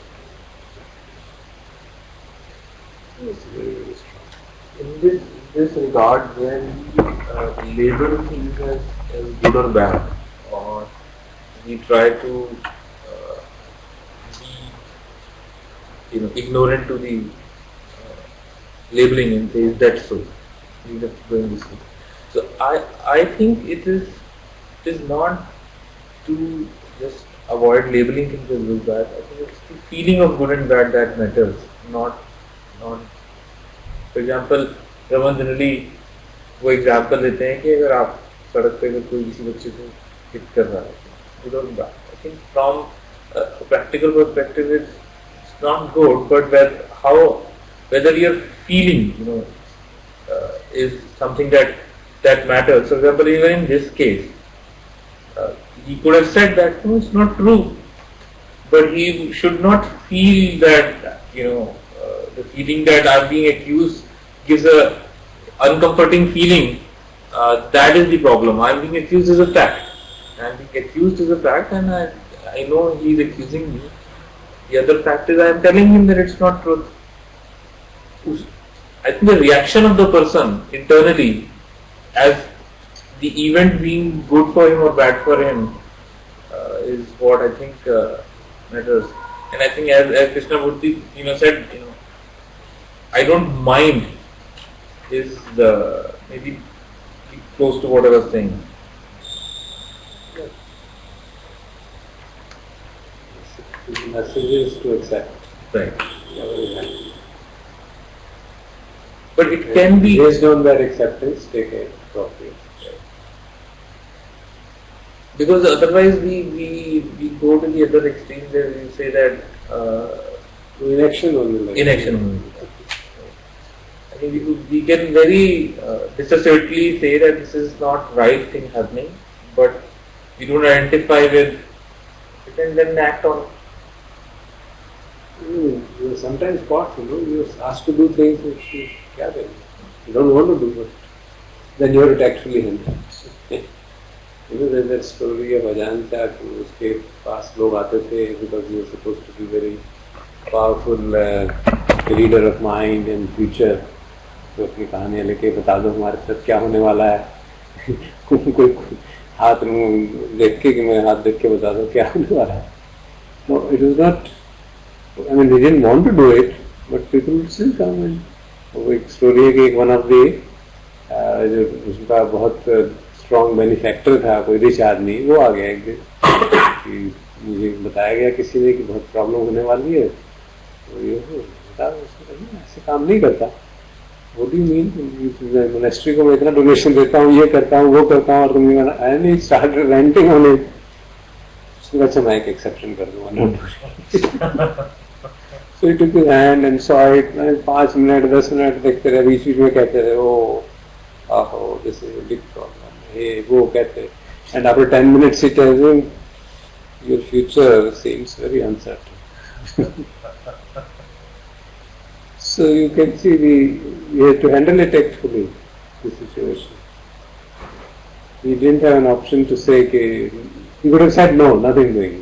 [SPEAKER 1] It's very strong.
[SPEAKER 2] In this regard, when we label things as good or bad, or we try to be ignorant to the labeling and say, is that so? Is that going this way? So I think it is not to just avoid labeling things as good bad. I think it's the feeling of good and bad that matters, not for example, Raman generally वो example देते हैं कि अगर आप सड़क पे अगर कोई किसी बच्चे को हिट कर रहा है, good or bad. I think from a practical perspective it's not good, but whether your feeling is something that matters. For example, even in this case, he could have said that no, it's not true, but he should not feel that the feeling that I'm being accused gives a uncomforting feeling. That is the problem. I'm being accused as a fact. I'm being accused as a fact, and I know he is accusing me. The other fact is I am telling him that it's not truth. I think the reaction of the person internally, as the event being good for him or bad for him, is what I think matters. And I think as Krishnamurti said, I don't mind is maybe close to what I was saying.
[SPEAKER 1] The message is to accept.
[SPEAKER 2] Right.
[SPEAKER 1] Everything.
[SPEAKER 2] But it can be
[SPEAKER 1] Based on that acceptance, take a appropriate.
[SPEAKER 2] because otherwise we go to the other extreme where we say that
[SPEAKER 1] Inaction only. Like
[SPEAKER 2] inaction only. I think we can very disassociately say that this is not right thing happening, but we don't identify with it and then act on it.
[SPEAKER 1] You're sometimes caught, you're asked to do things which you don't want to do, but then you have to actually handle. There's that story of Ajanta, उसके पास लोग आते थे because he was supposed to be very powerful leader of mind and future. तो अपनी कहानियाँ लेके बता दो हमारे साथ क्या होने वाला है. कोई हाथ देख के कि मैं हाथ देख के बता दो क्या होने वाला है. No, it was not. I mean, they didn't want to do it, but people would still come and. वो एक स्टोरी है कि एक वन ऑफ द जो उसका बहुत स्ट्रॉन्ग बेनिफैक्टर था, कोई रिच आदमी, वो आ गया एक दिन कि मुझे बताया गया किसी ने कि बहुत प्रॉब्लम होने वाली है, तो ये बता ऐसे काम नहीं करता. वो डू मीन मिनिस्ट्री को मैं इतना डोनेशन देता हूँ, ये करता हूँ, वो करता हूँ, और तुम स्टार्ट रेंटिंग होने. अच्छा मैं एक एक्सेप्शन कर दूंगा. So he took his hand and saw it. 5 minutes, 10 minutes देखते रहे, बीच बीच में कहते रहे, oh, this is a big problem. Hey, वो कहते. And after 10 minutes he tells him, your future seems very uncertain. So you can see we have to handle it tactfully, the situation. We didn't have an option to say, okay, he could have said no, nothing doing.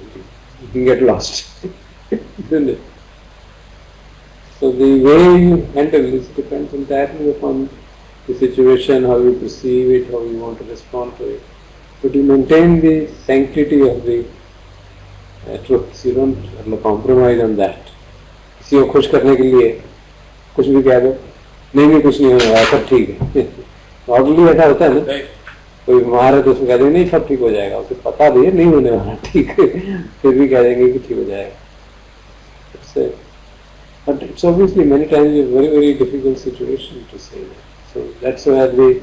[SPEAKER 1] You can get lost. Isn't it? So the way you handle this depends entirely upon the situation, how you perceive it, how you want to respond to it. But you maintain the sanctity of the truth. You don't compromise on that. किसी को खुश करने के लिए कुछ भी कह दो, नहीं कुछ नहीं होगा, सब ठीक है. नॉर्मली ऐसा होता है ना, कोई बीमार है तो उसमें कह देंगे नहीं सब ठीक हो जाएगा, उसे पता भी है नहीं होने वाला, ठीक है, फिर भी कह देंगे कि ठीक हो जाएगा. But it's obviously many times a very, very difficult situation to say that. So that's where the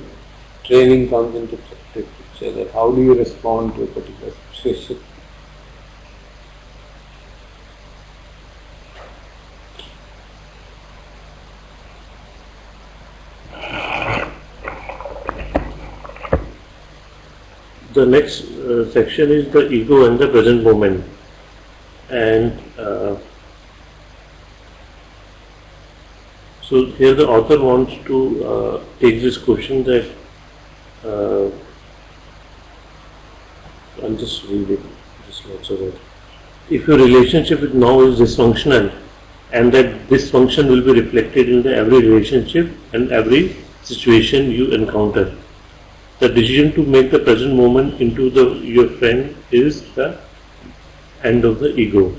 [SPEAKER 1] training comes into picture, that how do you respond to a particular situation.
[SPEAKER 4] The next section is the ego and the present moment, and so here the author wants to take this question that I'll just read it, just lots of it. If your relationship with now is dysfunctional, and that dysfunction will be reflected in every relationship and every situation you encounter, the decision to make the present moment into your friend is the end of the ego.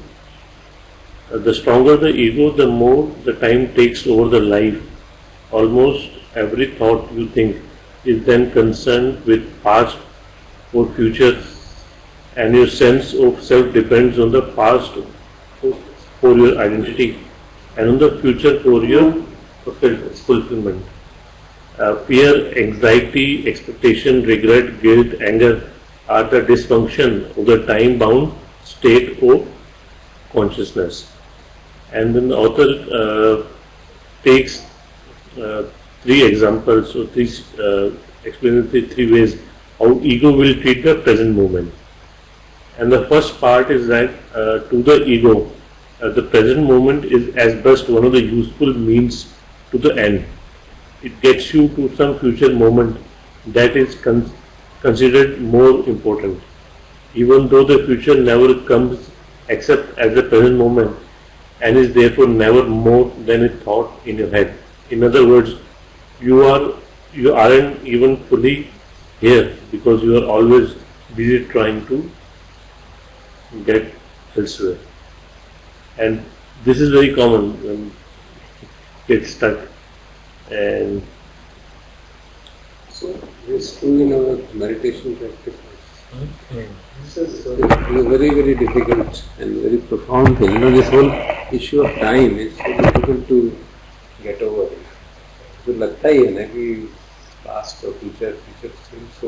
[SPEAKER 4] The stronger the ego, the more the time takes over the life. Almost every thought you think is then concerned with past or future, and your sense of self depends on the past for your identity and on the future for your fulfillment. Fear, anxiety, expectation, regret, guilt, anger are the dysfunction of the time-bound state of consciousness. And then the author takes three examples, or explains the three ways how ego will treat the present moment. And the first part is that to the ego, the present moment is as best one of the useful means to the end. It gets you to some future moment that is considered more important, even though the future never comes except as the present moment, and is therefore never more than a thought in your head. In other words, you aren't even fully here because you are always busy trying to get elsewhere. And this is very common when you get stuck. And
[SPEAKER 1] so it's true in our meditation practice. This is a very, very difficult and very profound thing. This whole issue of time is so difficult to get over. तो लगता ही है ना कि past or future seems so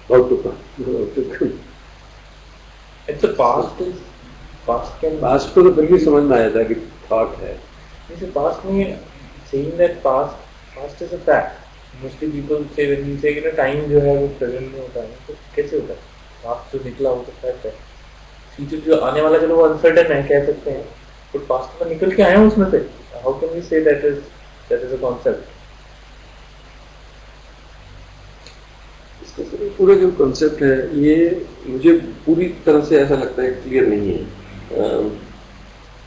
[SPEAKER 1] about to come.
[SPEAKER 2] It's a past
[SPEAKER 1] को तो फिर भी समझ में आया था कि thought है.
[SPEAKER 2] It's a past mean saying that past is a fact. Mostly people say when you say कि time जो है वो present में होता है, तो कैसे होता है? Past जो निकला वो तो fact है. Future जो आने वाला चलो वो uncertain है कह सकते हैं. But past में निकल के आए हैं उसमें से. How can we say that is a concept?
[SPEAKER 3] इसका पूरा जो concept है ये मुझे पूरी तरह से ऐसा लगता है क्लियर नहीं है.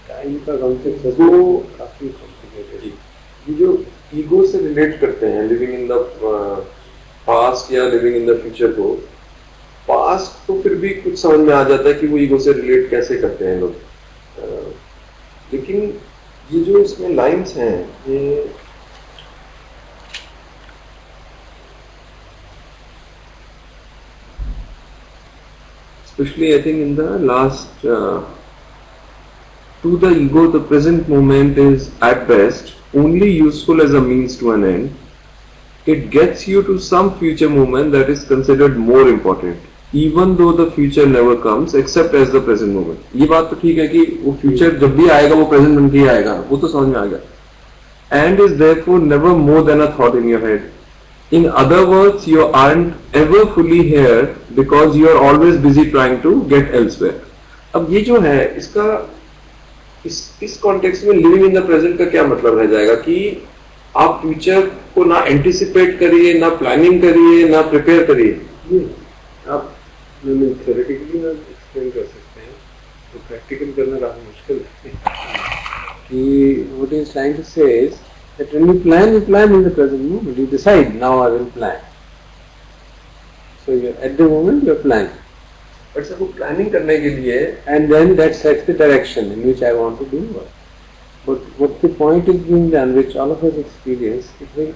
[SPEAKER 1] टाइम का कॉन्सेप्ट वो काफी कॉम्प्लिकेटेड है.
[SPEAKER 3] ये जो ईगो से रिलेट करते हैं लिविंग इन द पास्ट या लिविंग इन द फ्यूचर को, पास्ट तो फिर भी कुछ समझ में आ जाता है कि वो ईगो से रिलेट कैसे करते हैं लोग. लेकिन ये जो इसमें लाइंस हैं ये especially I think in the last to the ego, the present moment is at best only useful as a means to an end. It gets you to some future moment that is considered more important, even though the future never comes except as the present moment. ये बात तो ठीक है कि वो future जब भी आएगा वो present बन के ही आएगा, वो तो समझ में आ गया. And is therefore never more than a thought in your head. In other words, you aren't ever fully here because you are always busy trying to get elsewhere. अब ये जो है इसका इस कॉन्टेक्स्ट में लिविंग इन द प्रेजेंट का क्या मतलब रह जाएगा कि आप फ्यूचर को ना एंटिसिपेट करिए, ना प्लानिंग करिए, ना प्रिपेयर करिए।
[SPEAKER 1] आप थ्योरेटिकली एक्सप्लेन कर सकते हैं, तो प्रैक्टिकल करना काफी मुश्किल है कि व्हाट इज ट्राइंग टू से is that when you plan in the present moment, you decide now I will plan, so you at the moment you are planning,
[SPEAKER 3] but सबको प्लानिंग करने के लिए
[SPEAKER 1] and then that sets the direction in which I want to do work. But what the point is being done, which all of us experience, कि भाई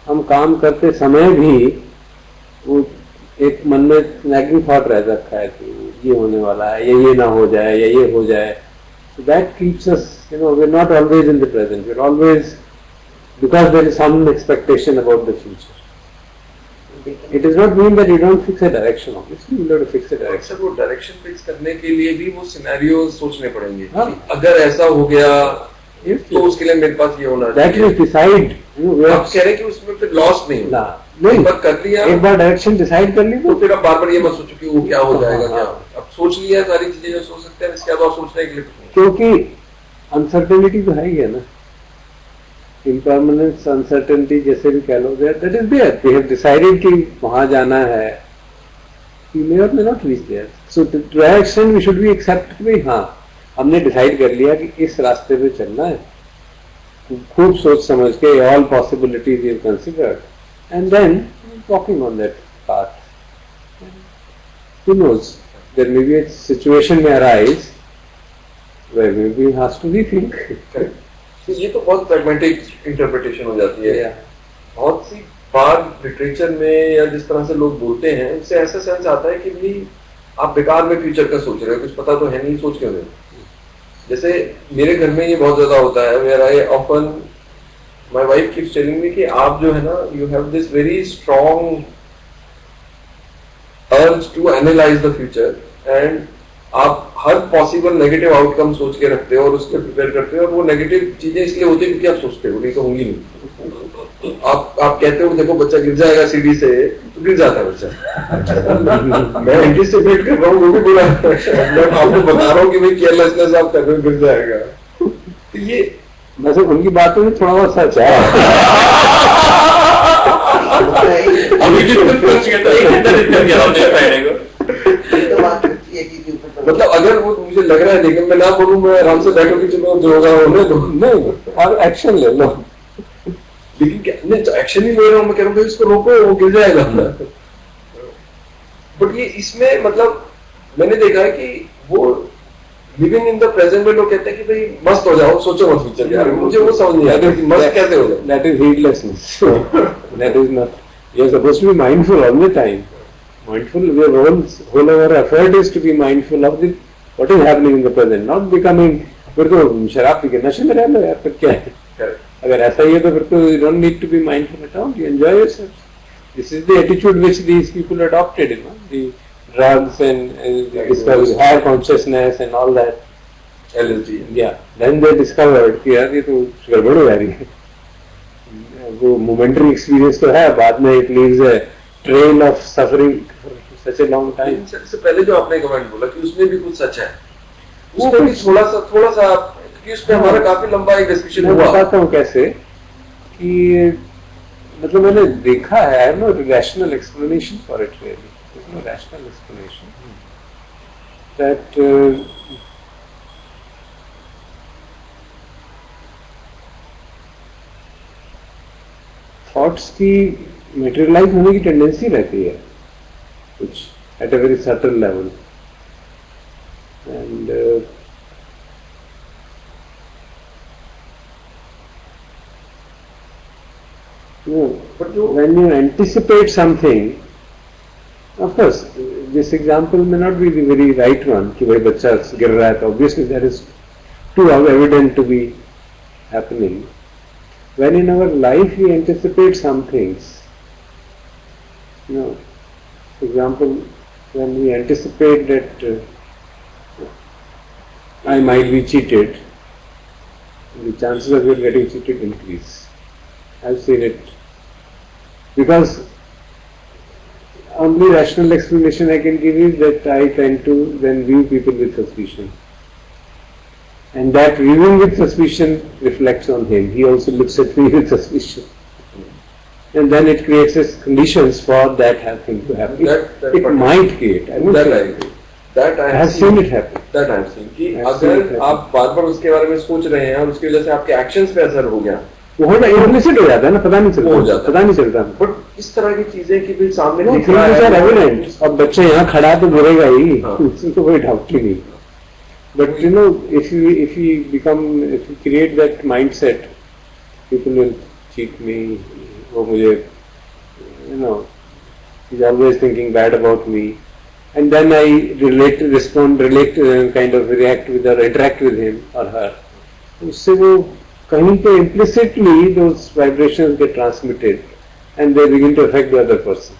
[SPEAKER 1] हम काम करते समय भी वो एक मन में nagging thought रह रखा है कि ये होने वाला है, या ये ना हो जाए, या ये हो जाए. So that keeps us, we're not always in the present. We're always, because there is some expectation about the future. It does not mean that you don't fix a direction. Obviously, you have to fix a direction.
[SPEAKER 3] वो direction fix करने के लिए भी वो scenario सोचने पड़ेंगे।
[SPEAKER 1] हाँ।
[SPEAKER 3] कि अगर ऐसा हो गया तो उसके लिए मेरे पास ये होना
[SPEAKER 1] That
[SPEAKER 3] चाहिए।
[SPEAKER 1] is decide.
[SPEAKER 3] आप कह रहे हैं कि उसमें फिर लॉस नहीं होगा।
[SPEAKER 1] नहीं,
[SPEAKER 3] एक बार कर लिया
[SPEAKER 1] एक बार डायरेक्शन डिसाइड कर ली
[SPEAKER 3] तो फिर आप बार बार ये मत सोचो कि वो क्या हो जाएगा,
[SPEAKER 1] हाँ।
[SPEAKER 3] क्या अब सोच लिया सारी चीजें जो सोच सकते हैं, इसके बाद सोचने के लिए कुछ नहीं।
[SPEAKER 1] क्योंकि अनसर्टेनिटी तो है ही है ना, इम्परमानेंस, अनसर्टेनिटी जैसे भी कह लो, that is there. We have decided कि वहां जाना है, वी मे और may not reach there. So to that extent we should be accept कि भाई हाँ, हमने डिसाइड कर लिया कि इस रास्ते पे चलना है, खूब सोच समझ के all possibilities we considered and then walking on that path. Who knows, there may be a situation may arise where maybe he has to rethink.
[SPEAKER 3] तो ये तो बहुत प्रैग्मेटिक इंटरप्रिटेशन हो जाती है। बहुत सी बार लिटरेचर में या जिस तरह से लोग बोलते हैं उससे ऐसा सेंस आता है कि भाई आप बेकार में फ्यूचर का सोच रहे हो, कुछ पता तो है नहीं, सोच क्यों रहे हो। जैसे मेरे घर में ये बहुत ज्यादा होता है, where I often my wife keeps telling me कि आप जो है ना, you have this very strong urge to analyze the future and आप हर पॉसिबल नेगेटिव आउटकम सोच के रखते हो और उसके प्रिपेयर करते हो, और वो नेगेटिव चीजें इसलिए होती है क्योंकि आप सोचते हो, नहीं तो होंगी नहीं। आप कहते हो देखो बच्चा गिर जाएगा सीढ़ी से, तो गिर जाता है बच्चा। मैं एंटिसिपेट कर रहा हूँ, वो भी बुरा है। मैं आपको बता रहा हूँ कि भाई केयरलेसनेस आप कर रहे हो, गिर जाएगा। तो ये
[SPEAKER 1] वैसे उनकी बातों में थोड़ा बहुत सच है।
[SPEAKER 3] मतलब अगर वो मुझे लग रहा है, लेकिन मैं ना बोलूं, मैं आराम से बैठो कि चलो जो होगा होने दो,
[SPEAKER 1] नहीं, और एक्शन ले लो।
[SPEAKER 3] लेकिन क्या नहीं, तो एक्शन ही ले रहा हूँ, मैं कह रहा हूँ इसको रोको, वो गिर जाएगा। बट ये इसमें मतलब मैंने देखा है कि वो लिविंग इन द प्रेजेंट में लोग कहते हैं कि भाई मस्त हो जाओ, सोचो मत फ्यूचर के बारे में। मुझे वो समझ नहीं आता कि मस्त कैसे हो जाए।
[SPEAKER 1] That is heedlessness. That is not. You are supposed to be mindful all the time. Mindful. Your whole our effort is to be mindful of the what is happening in the present, not becoming. फिर तो शराब P के नशे में रह लो यार, फिर क्या है? अगर ऐसा ही है तो फिर तो you don't need to be mindful at all. You enjoy yourself. This is the attitude which these people adopted, the drugs and discovery, higher consciousness and all that.
[SPEAKER 3] LSD.
[SPEAKER 1] Yeah. Then they discovered कि यार ये तो गड़बड़ हो जा रही है. वो momentary experience तो है, बाद में it leaves a trail of suffering for such a long time.
[SPEAKER 3] इससे पहले जो आपने कमेंट बोला कि उसमें भी कुछ सच है, उसमें भी थोड़ा सा क्योंकि उसमें हमारा काफी लंबा एक डिस्कशन
[SPEAKER 1] मैं
[SPEAKER 3] हुआ।
[SPEAKER 1] बताता हूँ कैसे कि मतलब मैंने देखा है, I have no rational explanation for it really. There's no rational explanation that thoughts की मेटेरियलाइज होने की टेंडेंसी रहती है कुछ at a very subtle level, and when you anticipate something, of course this example may not be the very right one कि भाई बच्चा गिर रहा है तो obviously that is too evident to be happening. When in our life we anticipate some things, for example, when we anticipate that I might be cheated, the chances of you getting cheated increase. I've seen it. Because only rational explanation I can give is that I tend to then view people with suspicion. And that viewing with suspicion reflects on him. He also looks at me with suspicion. And then it creates conditions for that thing to happen. It might create. I won't
[SPEAKER 3] That I
[SPEAKER 1] say.
[SPEAKER 3] agree. That I
[SPEAKER 1] I have seen it happen.
[SPEAKER 3] That I have seen. कि
[SPEAKER 1] I have seen it
[SPEAKER 3] अगर
[SPEAKER 1] happen.
[SPEAKER 3] आप बार बार उसके बारे में सोच रहे हैं और उसकी वजह से आपके एक्शंस पे असर हो गया,
[SPEAKER 1] वो होना इम्प्लिसिट हो जाता है ना, पता नहीं चलता,
[SPEAKER 3] हो जाता है।
[SPEAKER 1] पता नहीं चलता।
[SPEAKER 3] बट इस तरह की चीजें कि भाई सामने
[SPEAKER 1] No,
[SPEAKER 3] दिख
[SPEAKER 1] things
[SPEAKER 3] रहा
[SPEAKER 1] which are
[SPEAKER 3] है,
[SPEAKER 1] evident. अब बच्चे यहाँ खड़ा तो गिरेगा ही,
[SPEAKER 3] हाँ।
[SPEAKER 1] उसमें तो कोई डाउट ही नहीं। But you know, if you create that mindset, people will cheat me. वो मुझे, you know, he's always thinking bad about me, and then I kind of react with or interact with him or her. उससे वो कहीं पे implicitly those vibrations get transmitted, and they begin to affect the other person.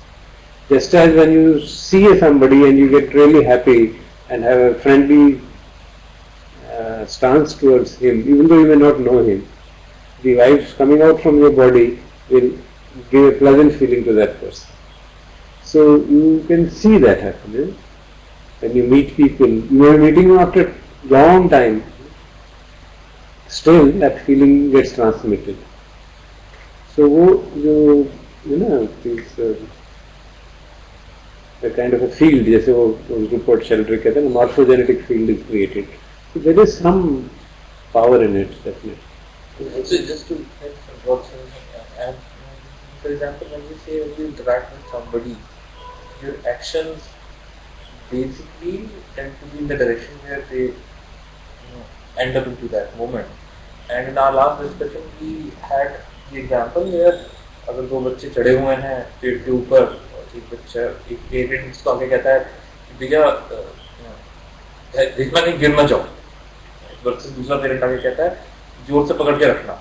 [SPEAKER 1] Just as when you see somebody and you get really happy and have a friendly stance towards him, even though you may not know him, the vibes coming out from your body will give a pleasant feeling to that person. So you can see that happening. When you meet people, you are meeting them after a long time, still that feeling gets transmitted. So you know, it's a kind of a field, जैसे वो Rupert Sheldrake कहते हैं, morphogenetic field is created. So there is some power in it, definitely.
[SPEAKER 2] So just to add some thoughts, and for example, when you interact with somebody, your actions basically tend to be in the direction where they end up into that moment. And in our last discussion, we had the example where अगर दो बच्चे चढ़े हुए हैं पेड़ के ऊपर और एक पेरेंट इसको आगे कहता है भैया देखना नहीं गिर ना जाओ, वर्सेस दूसरा पेरेंट आगे कहता है जोर से पकड़ के रखना.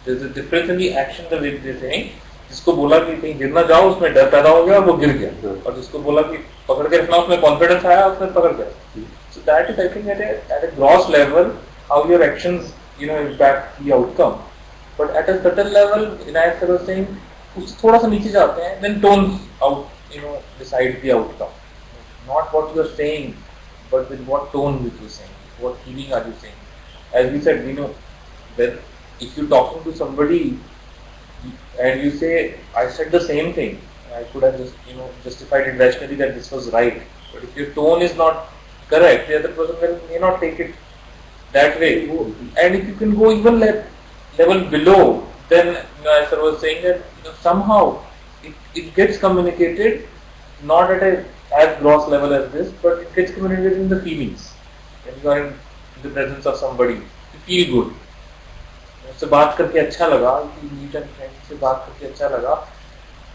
[SPEAKER 2] Difference in the action the way they saying, जिसको बोला कि कहीं गिर ना जाओ उसमें डर पैदा हो गया, वो गिर गया, और जिसको बोला कि पकड़ के रखना उसमें कॉन्फिडेंस आया, उसने पकड़ गया. So that is I think at a gross level how your actions impact the outcome, but at a certain level, as I was saying, कुछ थोड़ा सा नीचे जाते हैं, then tones out decide the outcome, not what you are saying, but with what tone which you are saying, what feeling are you saying. As we said, that if you're talking to somebody and you say, I said the same thing, I could have just justified it rationally that this was right, but if your tone is not correct, the other person may not take it that way. And if you can go even level below, then as I was saying that somehow it gets communicated not at a as gross level as this, but it gets communicated in the feelings. When you are in the presence of somebody, you feel good. उससे बात करके अच्छा लगा, से बात करके अच्छा लगा.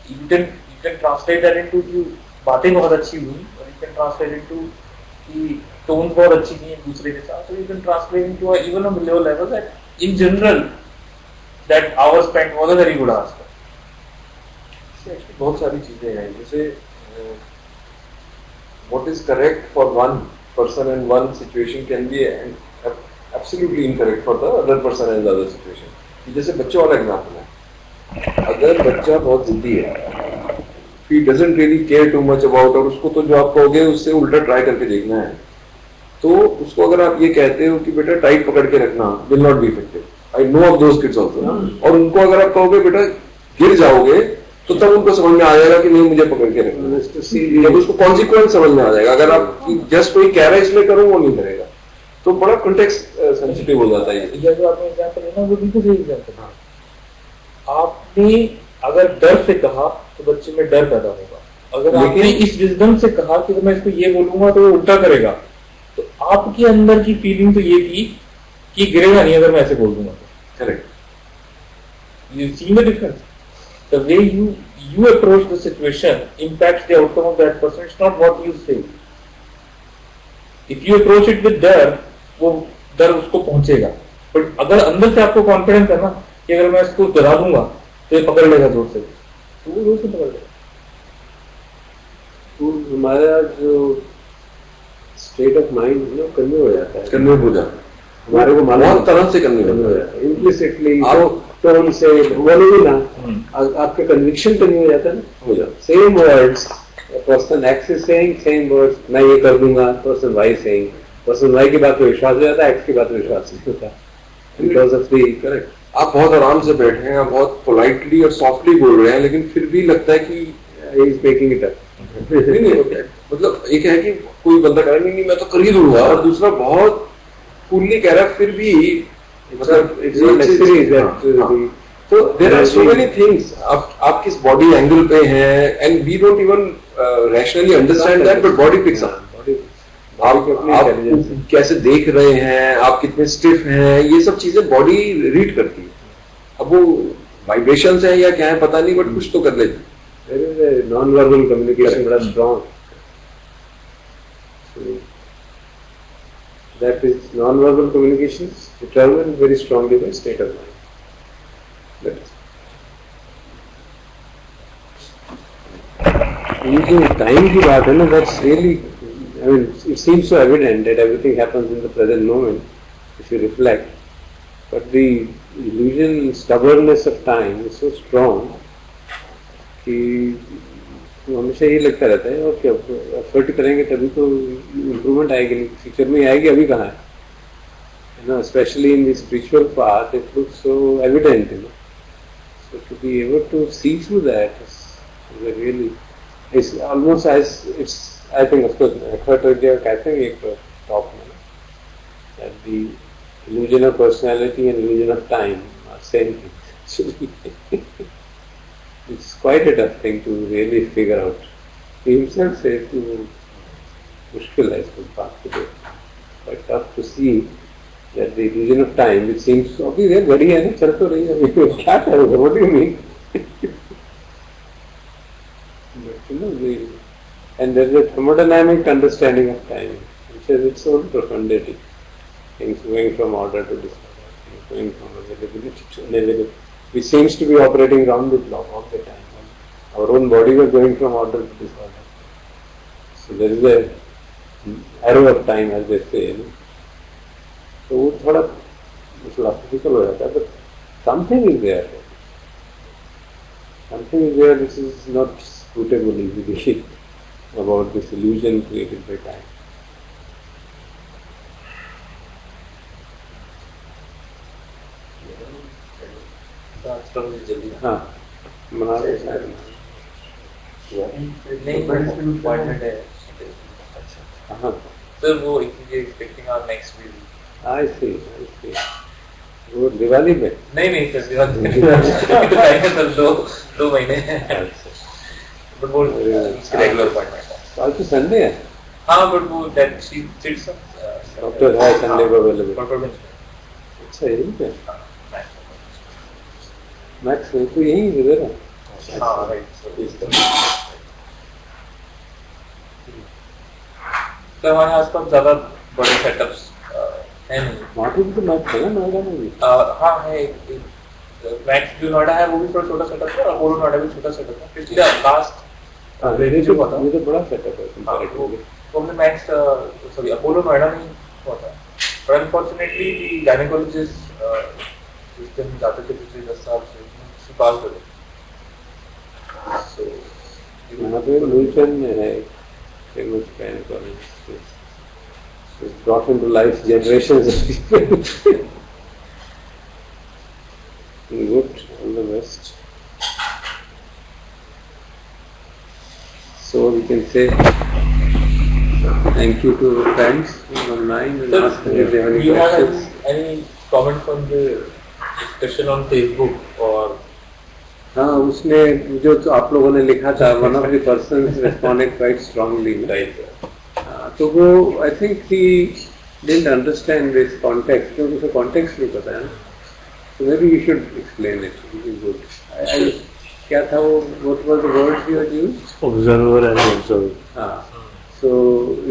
[SPEAKER 2] You can translate that into बातें बहुत अच्छी हुई, or you can translate it to कि टोन बहुत अच्छी थी एक दूसरे के साथ, so you can translate into even a lower level that in general that hour spent was a very good hour spent.
[SPEAKER 3] Actually बहुत सारी चीजें हैं, जैसे what is correct for one person in one situation can be absolutely incorrect for the other person in the other situation. जैसे बच्चों वाला example है, अगर बच्चा बहुत जिद्दी है, he doesn't really care too much about, और उसको तो जो आप कहोगे उससे उल्टा ट्राई करके देखना है, तो उसको अगर आप ये कहते हो कि बेटा टाइट पकड़ के रखना, will not be effective. I know of those kids also. और उनको अगर आप कहोगे बेटा गिर जाओगे, तो तब उनको समझ में आ जाएगा कि नहीं मुझे पकड़ के रखना, जब उसको कॉन्सिक्वेंस समझ में आ जाएगा. अगर आप जस्ट कोई कह रहा है इसलिए करो, वो नहीं करेगा, तो बड़ा कॉन्टेक्स्ट सेंसिटिव हो जाता है.
[SPEAKER 2] ये जो आपने एग्जांपल है ना, वो बिल्कुल सही एग्जांपल है. आपने अगर डर से कहा तो बच्चे में डर पैदा होगा, अगर आपने इस विजडम से कहा कि मैं इसको ये बोलूंगा तो वो उल्टा करेगा, तो आपके अंदर की फीलिंग तो ये थी कि गिरेगा नहीं अगर मैं ऐसे बोल दूंगा तो.
[SPEAKER 3] Correct.
[SPEAKER 2] You see the difference? The way you approach the situation impacts the outcome of that person. It's not what you say. If you approach it with डर, वो डर उसको पहुंचेगा. बट अगर अंदर से आपको कॉन्फिडेंस है ना कि अगर मैं इसको डरा दूंगा तो ये पकड़ लेगा जोर से, तो वो जोर से पकड़ लेगा.
[SPEAKER 1] तो हमारा जो स्टेट ऑफ माइंड है ना कन्वे हो जाता है,
[SPEAKER 3] कन्वे हो जाता है,
[SPEAKER 1] हमारे को
[SPEAKER 3] बहुत तरह से कन्वे
[SPEAKER 1] हो जाता है. इम्प्लिसिटली टोन से बोलोगे ना, आपके कन्विक्शन कन्वे हो जाता है ना, हो जाता. Same words, person X is saying same words, मैं ये कर दूंगा, person Y saying person Y की बात पे विश्वास हो जाता है, एक्स की बात पे विश्वास नहीं होता, बिकॉज ऑफ दी
[SPEAKER 3] करेक्ट। आप बहुत आराम से बैठे हैं, आप बहुत पोलाइटली और सॉफ्टली बोल रहे हैं, लेकिन फिर भी लगता है कि
[SPEAKER 1] he is making it up.
[SPEAKER 3] नहीं नहीं, मतलब एक है कि कोई बंदा कह रहा है नहीं मैं तो कर ही दूंगा, और दूसरा बहुत फुल्ली कह रहा है फिर भी मतलब
[SPEAKER 1] It's not necessary that the
[SPEAKER 3] तो there are so many things. आप किस बॉडी एंगल पे हैं, and we don't even rationally understand that, but body picks up. आप कैसे देख रहे हैं, आप कितने स्टिफ हैं, ये सब चीजें बॉडी रीड करती है। अब वो वाइब्रेशंस है या क्या है पता नहीं, बट कुछ तो कर लेती है।
[SPEAKER 1] there is a non-verbal communication bada strong. So that is non-verbal communications determined very strongly by state of mind. That ये जो time की बात है ना, that's really, I mean, it seems so evident that everything happens in the present moment if you reflect, but the illusion, stubbornness of time is so strong कि हमेशा ये लगता रहता है और क्या एफर्ट करेंगे तभी तो इम्प्रूवमेंट आएगी, नहीं फ्यूचर में आएगी, अभी कहाँ है ना। Specially in the spiritual path it looks so evident, you know, so to be able to see through that is really, it's almost as it's, I think of course effort कहते हैं एक top में that the illusion of personality and illusion of time are same thing. It's quite a tough thing to really figure out. He himself says कि वो मुश्किल है इसको बात को, quite tough to see that the illusion of time, which seems अभी ये घड़ी है ना, चल तो रही है, अभी क्या करोगे, what do you mean? But you know, and there is a thermodynamic understanding of time, which has its own profundity. Things going from order to disorder, things going from availability to unavailability, which seems to be operating round the clock all the time. Our own body was going from order to disorder. So there is a arrow of time, as they say. You know? So वो थोड़ा philosophical हो जाता है, but something is there. Something is there which is not suitable easily about this illusion created by time. हाँ, मना रहे शायद
[SPEAKER 2] नहीं, appointment है।
[SPEAKER 1] हाँ,
[SPEAKER 2] सर वो expecting our next week.
[SPEAKER 1] I see. वो दिवाली में?
[SPEAKER 2] नहीं सर, दिवाली सर 2 महीने बट वो रेगुलर अपॉइंटमेंट है।
[SPEAKER 1] आज तो संडे है।
[SPEAKER 2] हाँ बट वो दैट शी सिट्स
[SPEAKER 1] डॉक्टर है संडे को अवेलेबल। अच्छा यही पे मैक्स तो यही इधर है।
[SPEAKER 2] हाँ राइट। तो हमारे आसपास ज्यादा बड़े सेटअप्स है नहीं।
[SPEAKER 1] वहाँ पे भी तो मैक्स है ना नोएडा में भी?
[SPEAKER 2] हाँ है, मैक्स जो नोएडा है वो भी थोड़ा छोटा सेटअप है, और अपोलो नोएडा भी छोटा सेटअप है। पिछले लास्ट
[SPEAKER 1] ये तो बड़ा सेटअप है कंपैरेटिवली।
[SPEAKER 2] तो हमने मैक्स सॉरी अपोलो नोएडा में हुआ था, पर अनफॉर्चुनेटली गायनेकोलॉजिस्ट जिसके हम जाते थे पिछले 10 साल से पास हो गए।
[SPEAKER 1] यहाँ पे लुइटन में है famous gynaecologist, brought into life generations of people. Good, all the best. So we can say thank you to friends online and ask them if they have any
[SPEAKER 2] you have
[SPEAKER 1] questions.
[SPEAKER 2] any comments on the discussion on Facebook or?
[SPEAKER 1] हाँ, उसने जो आप लोगों ने लिखा था, one of the persons responded quite strongly.
[SPEAKER 2] Right.
[SPEAKER 1] तो वो I think he didn't understand this context, क्योंकि उसे context नहीं पता है ना, so maybe you should explain it. It is good. क्या था वो, what was the words you had used?
[SPEAKER 4] Observer and observer.
[SPEAKER 1] हाँ, so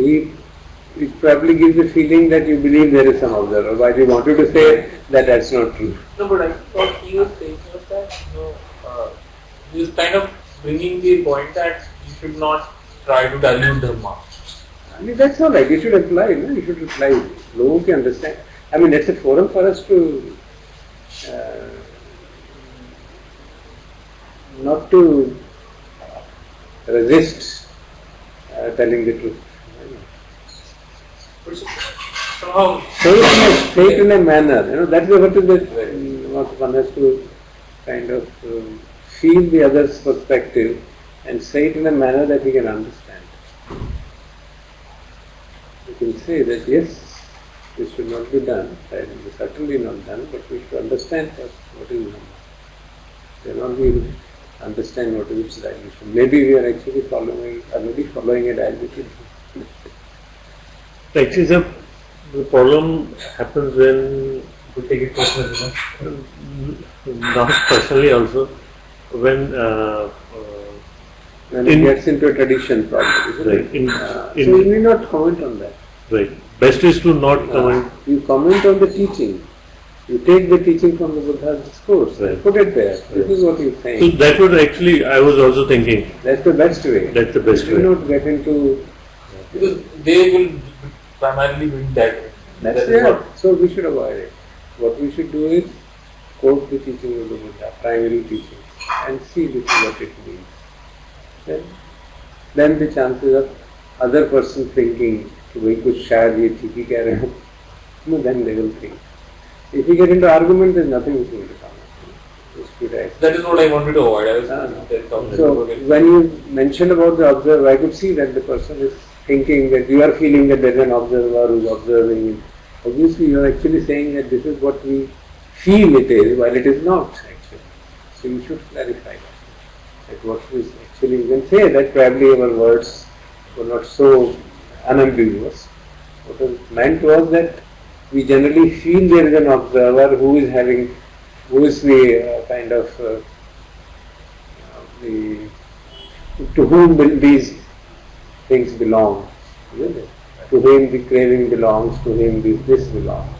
[SPEAKER 1] it probably gives the feeling that you believe there is some observer, but you wanted to say that that's not true.
[SPEAKER 2] No, but I thought he was saying was that he was kind of bringing the point that you should not try to dilute Dharma.
[SPEAKER 1] I mean, that's all right. You should apply, no? You should apply. लोगों के understand. I mean, it's a forum for us to not to resist telling the truth.
[SPEAKER 2] somehow
[SPEAKER 1] say it in a manner, that's what is what one has to kind of feel the other's perspective and say it in a manner that he can understand. You can say that yes, this should not be done, that is certainly not done, but we should understand first what is done. They will not be able to understand what is its dilution. Maybe we are actually already following a diluted.
[SPEAKER 4] Actually, sir, the problem happens when,
[SPEAKER 2] we take it personally.
[SPEAKER 4] not personally also, when
[SPEAKER 1] When it gets into a tradition problem, isn't
[SPEAKER 4] right,
[SPEAKER 1] it? So you need not comment on that.
[SPEAKER 4] right, best is to not comment.
[SPEAKER 1] You comment on the teaching. You take the teaching from the Buddha's discourse and
[SPEAKER 4] Right.
[SPEAKER 1] put it there. This is what he's
[SPEAKER 4] So
[SPEAKER 1] saying.
[SPEAKER 4] that was actually, I was also thinking,
[SPEAKER 1] That's the best way.
[SPEAKER 4] that's the best
[SPEAKER 1] Do
[SPEAKER 4] way.
[SPEAKER 1] not get into.
[SPEAKER 2] Because they will primarily win that.
[SPEAKER 1] That's
[SPEAKER 2] That is
[SPEAKER 1] there.
[SPEAKER 2] what-
[SPEAKER 1] So we should avoid it. What we should do is quote the teaching of the Buddha, primary teaching, and see this is what it means. Then the chances of other person thinking कि भाई कुछ शायद ये ठीक ही कह रहे हैं, no, then they will think. If you get into argument, there's nothing which will come. Just be right.
[SPEAKER 2] That is what I wanted to avoid. I was
[SPEAKER 1] So when you mentioned about the observer, I could see that the person is thinking that you are feeling that there is an observer who is observing it. Obviously, you are actually saying that this is what we feel it is, while it is not actually. So you should clarify that what is actually. You can say that probably our words were not so unambiguous. What was meant was that we generally feel there is an observer who is the kind of to whom these things belong, isn't it? To whom the craving belongs, to whom this belongs.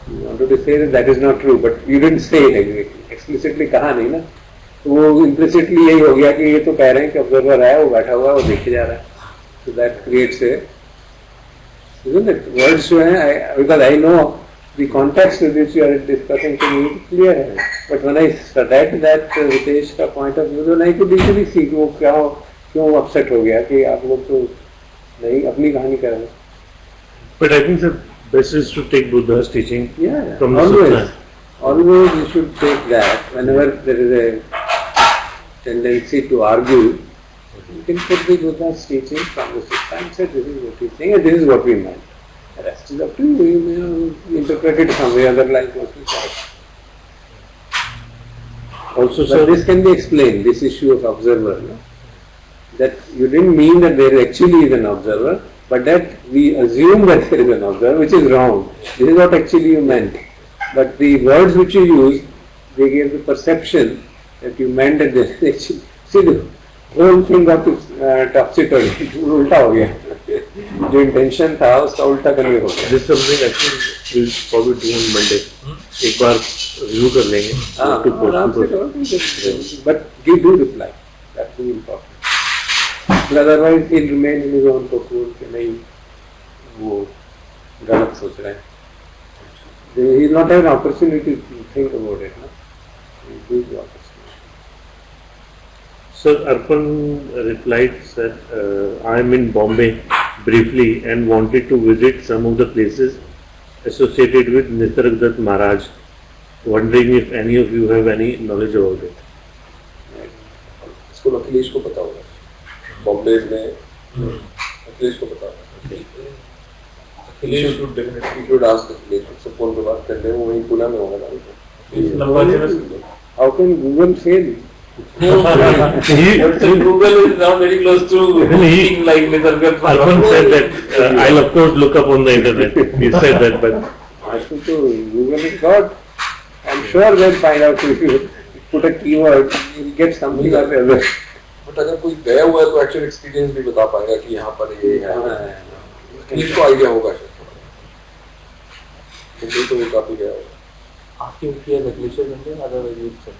[SPEAKER 1] You wanted to say that is not true, but you didn't say it exactly. Explicitly कहा नहीं ना, तो वो implicitly यही हो गया कि ये तो कह रहे हैं कि observer है, वो बैठा हुआ है, वो देखे जा रहा है. So that creates a, isn't it? Words जो हैं, because I know the context with which you are discussing to me is clear. But when I read that Ritesh का point of view, then I could easily see कि वो क्यों upset हो गया कि आप लोग तो नहीं अपनी कहानी कर रहे हैं.
[SPEAKER 4] But I think the best is to take Buddha's teaching
[SPEAKER 1] Yeah,
[SPEAKER 4] from the
[SPEAKER 1] always.
[SPEAKER 4] Sutta.
[SPEAKER 1] Always you should take that. Whenever there is a tendency to argue, you can put the Buddha's teaching from the Sutta and say this is what he's saying and this is what we meant. The rest is up to you. You may interpret it some way, other like what we said.
[SPEAKER 4] Also,
[SPEAKER 1] But
[SPEAKER 4] sir,
[SPEAKER 1] this can be explained, this issue of observer. No? That you didn't mean that there actually is an observer, but that we assume that there is an observer, which is wrong. This is what actually you meant. But the words which you used, they gave the perception that you meant that there is actually. See, the whole thing got topsy-turvy, उल्टा हो गया. जो intention था उसका उल्टा करने हो गया.
[SPEAKER 4] this is something actually we'll probably do on Monday. एक बार review कर लेंगे. To post
[SPEAKER 1] आराम से
[SPEAKER 4] to
[SPEAKER 1] करो, just- but do reply. That's the important. But otherwise he'll remain in his own cocoon कि नहीं वो गलत सोच रहे हैं. He will not have an opportunity to think about it. No? He will lose the opportunity.
[SPEAKER 4] Sir, Arpan replied, sir, I am in Bombay briefly and wanted to visit some of the places associated with Nisargadatta Maharaj. Wondering if any of you have any knowledge about it.
[SPEAKER 3] इसको अखिलेश को पता होगा. बॉम्बे में अखिलेश को पता होगा.
[SPEAKER 2] Akhilesh should definitely.
[SPEAKER 3] You should ask Akhilesh. उससे phone पे बात कर ले, वो वहीं पुणे में होगा ना.
[SPEAKER 2] His number is
[SPEAKER 1] How can Google fail?
[SPEAKER 2] also Google is now very close to being like Nisargadatta
[SPEAKER 4] Arpan
[SPEAKER 2] Maharaj.
[SPEAKER 4] said that I'll of course look up on the internet. He said that, but
[SPEAKER 1] I think so. Google is God. I'm sure they'll find out if you put a keyword, you'll get something or the other.
[SPEAKER 3] But अगर कोई गया हुआ है तो actual experience भी बता पाएगा कि यहाँ पर ये है. इसको आइडिया होगा शायद. मुझे तो वो काफी गया होगा.
[SPEAKER 2] Ask him if he has Akhilesh something, otherwise he will send.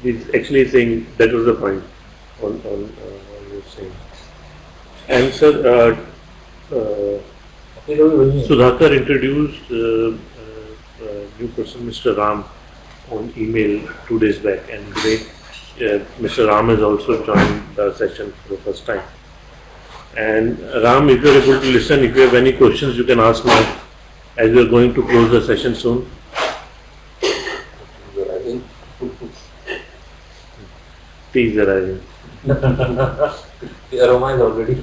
[SPEAKER 4] he's actually saying that was the point on what you were saying. And sir, Sudhakar introduced new person, Mr. Ram, on email 2 days back, and today Mr. Ram has also joined the session for the first time. And Ram, if you are able to listen, if you have any questions, you can ask now. as we are going to close the session soon. Tea is arriving.
[SPEAKER 2] The aroma is already.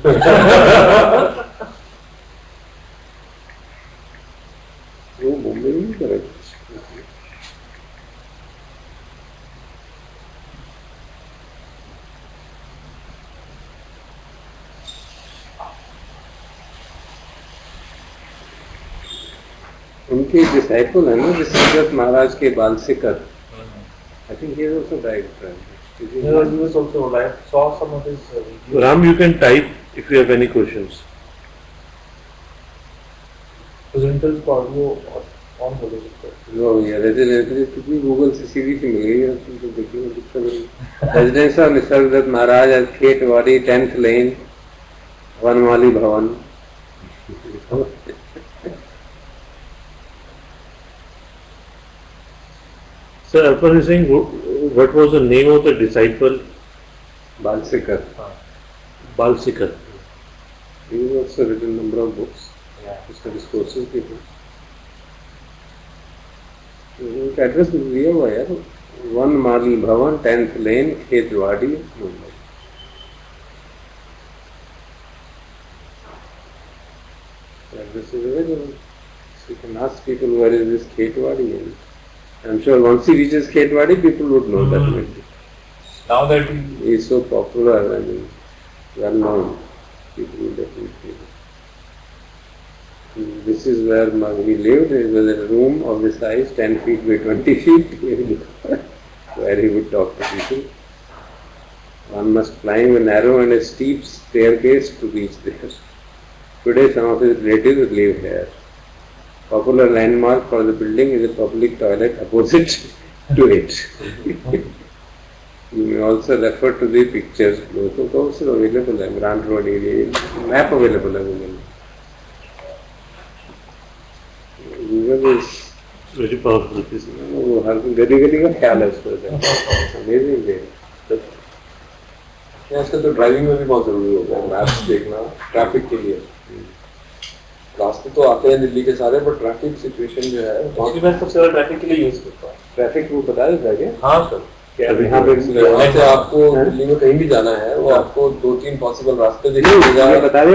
[SPEAKER 3] वो मुंबई में correct. उनके disciple है ना विश्वनाथ महाराज के बालसेकर. I think he has also died.
[SPEAKER 2] He was also alive. Saw some of his videos.
[SPEAKER 4] Ram, you can type if you have any questions.
[SPEAKER 2] Presenters को audio on बोले सकते.
[SPEAKER 3] No यार ऐसे कितनी गूगल से सीधी से मिल गई है तुमको देखिए दिक्कत नहीं. Residence of Vishwanath Maharaj at Khetwadi 10th Lane Vanmali Bhavan.
[SPEAKER 4] Sir, Arpan is saying, what was the name of the disciple?
[SPEAKER 3] बालसेकर.
[SPEAKER 4] Balsikar.
[SPEAKER 3] He has also written number of books.
[SPEAKER 2] Yeah.
[SPEAKER 3] उसका discourses भी है. उनका एड्रेस दिया हुआ है यार. वनमाली भवन 10th Lane Khetwadi Mumbai. Address is available. So you can ask people where is this Khetwadi, and I'm sure once he reaches Khetwadi, people would know that.
[SPEAKER 2] Now that
[SPEAKER 3] He is so popular, I mean, well known. People will definitely know. This is where he lived. It was a room of the size 10 feet by 20 feet, where he would talk to people. One must climb a narrow and a steep staircase to reach there. Today, some of his relatives live here. Popular landmark for the building is a public toilet opposite to it. You may also refer to the pictures below. So, those are available in Grant Road area. Map available. Google is
[SPEAKER 4] Very powerful.
[SPEAKER 3] वो हर गली का ख्याल है उसको. Amazing day.
[SPEAKER 5] आजकल तो driving में भी बहुत जरूरी हो गया है मैप्स देखना ट्रैफिक के लिए. रास्ते तो आते हैं दिल्ली के सारे, पर ट्रैफिक सिचुएशन जो है
[SPEAKER 2] actually मैं सबसे ज्यादा ट्रैफिक के लिए यूज करता हूँ.
[SPEAKER 3] ट्रैफिक वो बता देता है क्या?
[SPEAKER 2] हाँ सर.
[SPEAKER 3] यहाँ पे
[SPEAKER 5] यहाँ से आपको दिल्ली में कहीं भी जाना है वो आपको 2-3 पॉसिबल रास्ते दिखेगा.
[SPEAKER 3] बता दे.